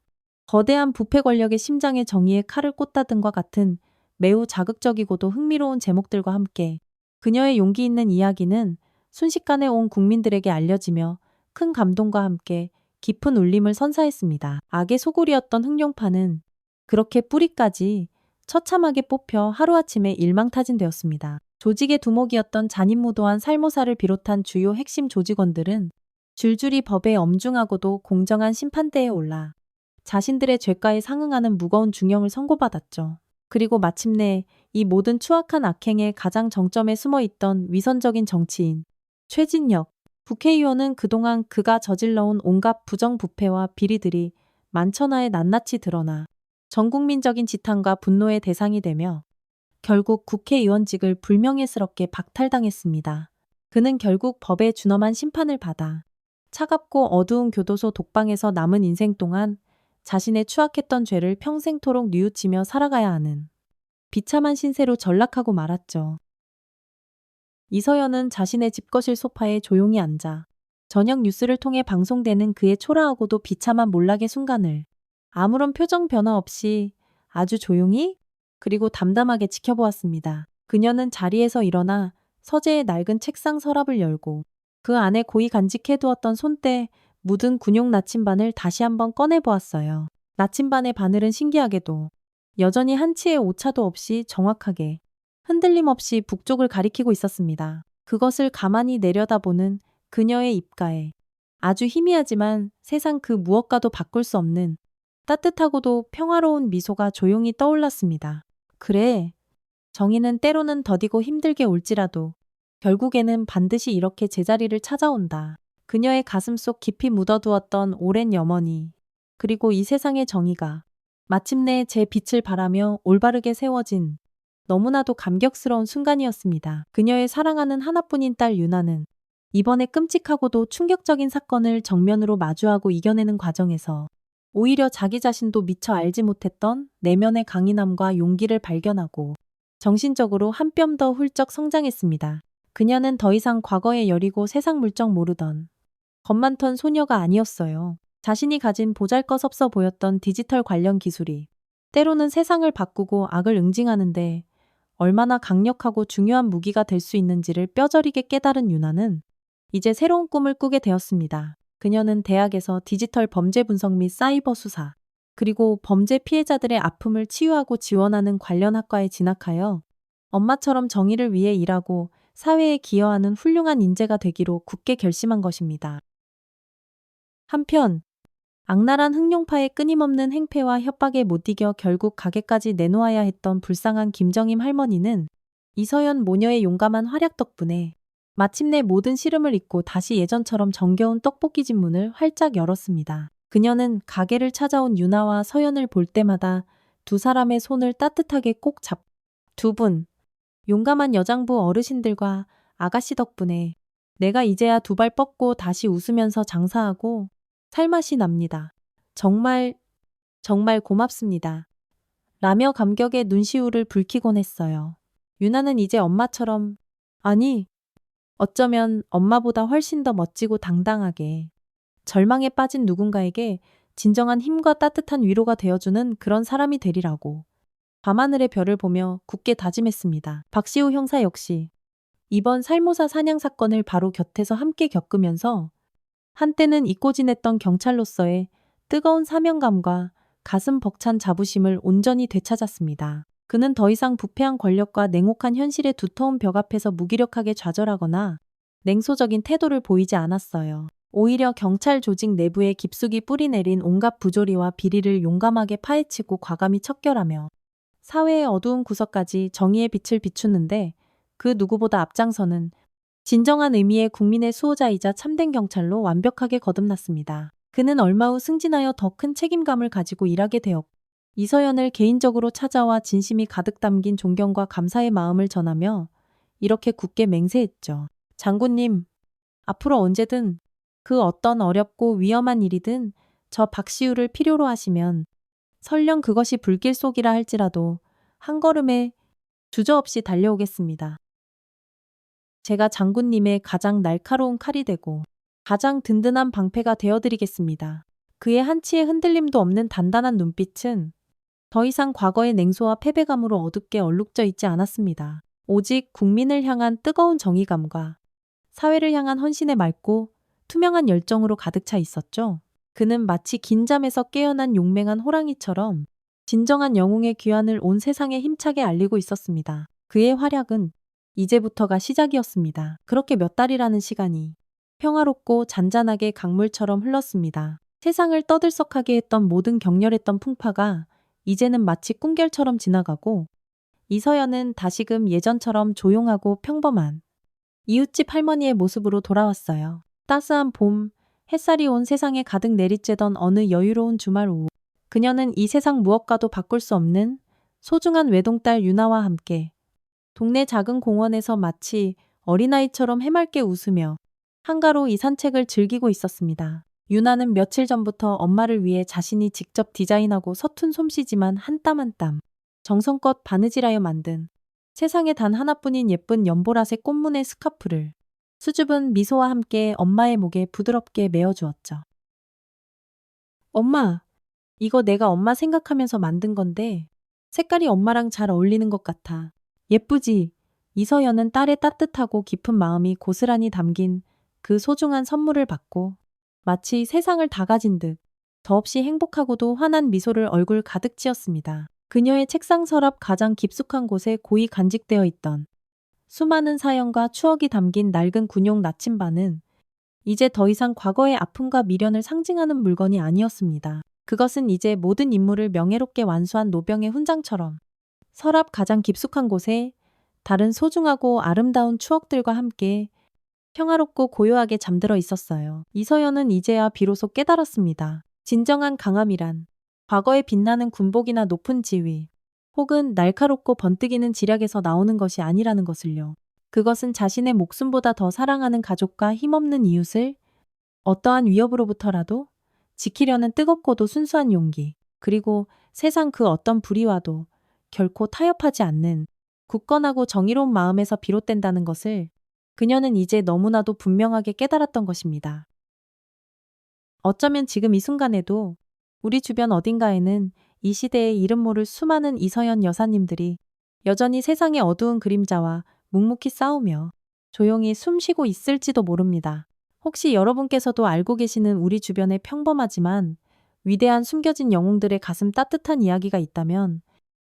거대한 부패 권력의 심장에 정의의 칼을 꽂다 등과 같은 매우 자극적이고도 흥미로운 제목들과 함께 그녀의 용기 있는 이야기는 순식간에 온 국민들에게 알려지며 큰 감동과 함께 깊은 울림을 선사했습니다. 악의 소굴이었던 흑룡파는 그렇게 뿌리까지 처참하게 뽑혀 하루아침에 일망타진되었습니다. 조직의 두목이었던 잔인무도한 살모사를 비롯한 주요 핵심 조직원들은 줄줄이 법의 엄중하고도 공정한 심판대에 올라 자신들의 죄가에 상응하는 무거운 중형을 선고받았죠. 그리고 마침내 이 모든 추악한 악행의 가장 정점에 숨어있던 위선적인 정치인 최진혁 국회의원은 그동안 그가 저질러온 온갖 부정부패와 비리들이 만천하에 낱낱이 드러나 전국민적인 지탄과 분노의 대상이 되며 결국 국회의원직을 불명예스럽게 박탈당했습니다. 그는 결국 법에 준엄한 심판을 받아 차갑고 어두운 교도소 독방에서 남은 인생 동안 자신의 추악했던 죄를 평생토록 뉘우치며 살아가야 하는 비참한 신세로 전락하고 말았죠. 이서연은 자신의 집거실 소파에 조용히 앉아 저녁 뉴스를 통해 방송되는 그의 초라하고도 비참한 몰락의 순간을 아무런 표정 변화 없이 아주 조용히 그리고 담담하게 지켜보았습니다. 그녀는 자리에서 일어나 서재의 낡은 책상 서랍을 열고 그 안에 고이 간직해두었던 손때 묻은 군용 나침반을 다시 한번 꺼내보았어요. 나침반의 바늘은 신기하게도 여전히 한치의 오차도 없이 정확하게 흔들림 없이 북쪽을 가리키고 있었습니다. 그것을 가만히 내려다보는 그녀의 입가에 아주 희미하지만 세상 그 무엇과도 바꿀 수 없는 따뜻하고도 평화로운 미소가 조용히 떠올랐습니다. 그래, 정의는 때로는 더디고 힘들게 올지라도 결국에는 반드시 이렇게 제자리를 찾아온다. 그녀의 가슴속 깊이 묻어두었던 오랜 염원이 그리고 이 세상의 정의가 마침내 제 빛을 발하며 올바르게 세워진 너무나도 감격스러운 순간이었습니다. 그녀의 사랑하는 하나뿐인 딸 유나는 이번에 끔찍하고도 충격적인 사건을 정면으로 마주하고 이겨내는 과정에서 오히려 자기 자신도 미처 알지 못했던 내면의 강인함과 용기를 발견하고 정신적으로 한 뼘 더 훌쩍 성장했습니다. 그녀는 더 이상 과거의 여리고 세상 물정 모르던 겁 많던 소녀가 아니었어요. 자신이 가진 보잘것없어 보였던 디지털 관련 기술이 때로는 세상을 바꾸고 악을 응징하는데 얼마나 강력하고 중요한 무기가 될 수 있는지를 뼈저리게 깨달은 유나는 이제 새로운 꿈을 꾸게 되었습니다. 그녀는 대학에서 디지털 범죄 분석 및 사이버 수사, 그리고 범죄 피해자들의 아픔을 치유하고 지원하는 관련 학과에 진학하여 엄마처럼 정의를 위해 일하고 사회에 기여하는 훌륭한 인재가 되기로 굳게 결심한 것입니다. 한편 악랄한 흑룡파의 끊임없는 행패와 협박에 못 이겨 결국 가게까지 내놓아야 했던 불쌍한 김정임 할머니는 이서연 모녀의 용감한 활약 덕분에 마침내 모든 시름을 잊고 다시 예전처럼 정겨운 떡볶이 집 문을 활짝 열었습니다. 그녀는 가게를 찾아온 유나와 서연을 볼 때마다 두 사람의 손을 따뜻하게 꼭 두 분, 용감한 여장부 어르신들과 아가씨 덕분에 내가 이제야 두 발 뻗고 다시 웃으면서 장사하고 살 맛이 납니다. 정말 고맙습니다. 라며 감격에 눈시울을 붉히곤 했어요. 유나는 이제 엄마처럼, 아니, 어쩌면 엄마보다 훨씬 더 멋지고 당당하게 절망에 빠진 누군가에게 진정한 힘과 따뜻한 위로가 되어주는 그런 사람이 되리라고 밤하늘의 별을 보며 굳게 다짐했습니다. 박시우 형사 역시 이번 살모사 사냥 사건을 바로 곁에서 함께 겪으면서 한때는 잊고 지냈던 경찰로서의 뜨거운 사명감과 가슴 벅찬 자부심을 온전히 되찾았습니다. 그는 더 이상 부패한 권력과 냉혹한 현실의 두터운 벽 앞에서 무기력하게 좌절하거나 냉소적인 태도를 보이지 않았어요. 오히려 경찰 조직 내부에 깊숙이 뿌리내린 온갖 부조리와 비리를 용감하게 파헤치고 과감히 척결하며 사회의 어두운 구석까지 정의의 빛을 비추는데 그 누구보다 앞장서는 진정한 의미의 국민의 수호자이자 참된 경찰로 완벽하게 거듭났습니다. 그는 얼마 후 승진하여 더 큰 책임감을 가지고 일하게 되었고 이서연을 개인적으로 찾아와 진심이 가득 담긴 존경과 감사의 마음을 전하며 이렇게 굳게 맹세했죠. 장군님, 앞으로 언제든 그 어떤 어렵고 위험한 일이든 저 박시우를 필요로 하시면 설령 그것이 불길 속이라 할지라도 한 걸음에 주저없이 달려오겠습니다. 제가 장군님의 가장 날카로운 칼이 되고 가장 든든한 방패가 되어드리겠습니다. 그의 한치의 흔들림도 없는 단단한 눈빛은 더 이상 과거의 냉소와 패배감으로 어둡게 얼룩져 있지 않았습니다. 오직 국민을 향한 뜨거운 정의감과 사회를 향한 헌신의 맑고 투명한 열정으로 가득 차 있었죠. 그는 마치 긴 잠에서 깨어난 용맹한 호랑이처럼 진정한 영웅의 귀환을 온 세상에 힘차게 알리고 있었습니다. 그의 활약은 이제부터가 시작이었습니다. 그렇게 몇 달이라는 시간이 평화롭고 잔잔하게 강물처럼 흘렀습니다. 세상을 떠들썩하게 했던 모든 격렬했던 풍파가 이제는 마치 꿈결처럼 지나가고 이서연은 다시금 예전처럼 조용하고 평범한 이웃집 할머니의 모습으로 돌아왔어요. 따스한 봄, 햇살이 온 세상에 가득 내리쬐던 어느 여유로운 주말 오후 그녀는 이 세상 무엇과도 바꿀 수 없는 소중한 외동딸 유나와 함께 동네 작은 공원에서 마치 어린아이처럼 해맑게 웃으며 한가로 이 산책을 즐기고 있었습니다. 유나는 며칠 전부터 엄마를 위해 자신이 직접 디자인하고 서툰 솜씨지만 한 땀 한 땀 정성껏 바느질하여 만든 세상에 단 하나뿐인 예쁜 연보라색 꽃무늬 스카프를 수줍은 미소와 함께 엄마의 목에 부드럽게 메어주었죠. 엄마, 이거 내가 엄마 생각하면서 만든 건데 색깔이 엄마랑 잘 어울리는 것 같아. 예쁘지? 이서연은 딸의 따뜻하고 깊은 마음이 고스란히 담긴 그 소중한 선물을 받고 마치 세상을 다 가진 듯 더없이 행복하고도 환한 미소를 얼굴 가득 지었습니다. 그녀의 책상 서랍 가장 깊숙한 곳에 고이 간직되어 있던 수많은 사연과 추억이 담긴 낡은 군용 나침반은 이제 더 이상 과거의 아픔과 미련을 상징하는 물건이 아니었습니다. 그것은 이제 모든 임무를 명예롭게 완수한 노병의 훈장처럼 서랍 가장 깊숙한 곳에 다른 소중하고 아름다운 추억들과 함께 평화롭고 고요하게 잠들어 있었어요. 이서연은 이제야 비로소 깨달았습니다. 진정한 강함이란 과거에 빛나는 군복이나 높은 지위, 혹은 날카롭고 번뜩이는 지략에서 나오는 것이 아니라는 것을요. 그것은 자신의 목숨보다 더 사랑하는 가족과 힘없는 이웃을 어떠한 위협으로부터라도 지키려는 뜨겁고도 순수한 용기, 그리고 세상 그 어떤 불의와도 결코 타협하지 않는 굳건하고 정의로운 마음에서 비롯된다는 것을 그녀는 이제 너무나도 분명하게 깨달았던 것입니다. 어쩌면 지금 이 순간에도 우리 주변 어딘가에는 이 시대의 이름 모를 수많은 이서연 여사님들이 여전히 세상의 어두운 그림자와 묵묵히 싸우며 조용히 숨쉬고 있을지도 모릅니다. 혹시 여러분께서도 알고 계시는 우리 주변의 평범하지만 위대한 숨겨진 영웅들의 가슴 따뜻한 이야기가 있다면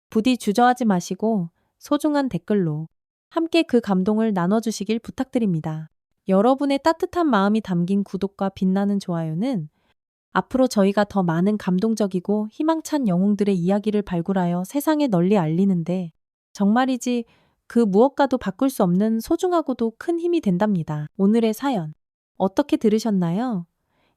부디 주저하지 마시고 소중한 댓글로 함께 그 감동을 나눠주시길 부탁드립니다. 여러분의 따뜻한 마음이 담긴 구독과 빛나는 좋아요는 앞으로 저희가 더 많은 감동적이고 희망찬 영웅들의 이야기를 발굴하여 세상에 널리 알리는데 정말이지 그 무엇과도 바꿀 수 없는 소중하고도 큰 힘이 된답니다. 오늘의 사연 어떻게 들으셨나요?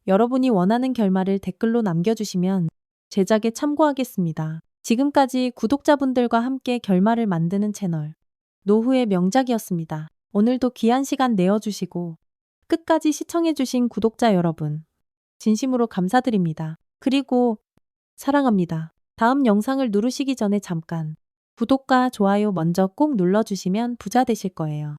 여러분이 원하는 결말을 댓글로 남겨주시면 제작에 참고하겠습니다. 지금까지 구독자분들과 함께 결말을 만드는 채널 노후의 명작이었습니다. 오늘도 귀한 시간 내어주시고 끝까지 시청해주신 구독자 여러분 진심으로 감사드립니다. 그리고 사랑합니다. 다음 영상을 누르시기 전에 잠깐 구독과 좋아요 먼저 꼭 눌러주시면 부자 되실 거예요.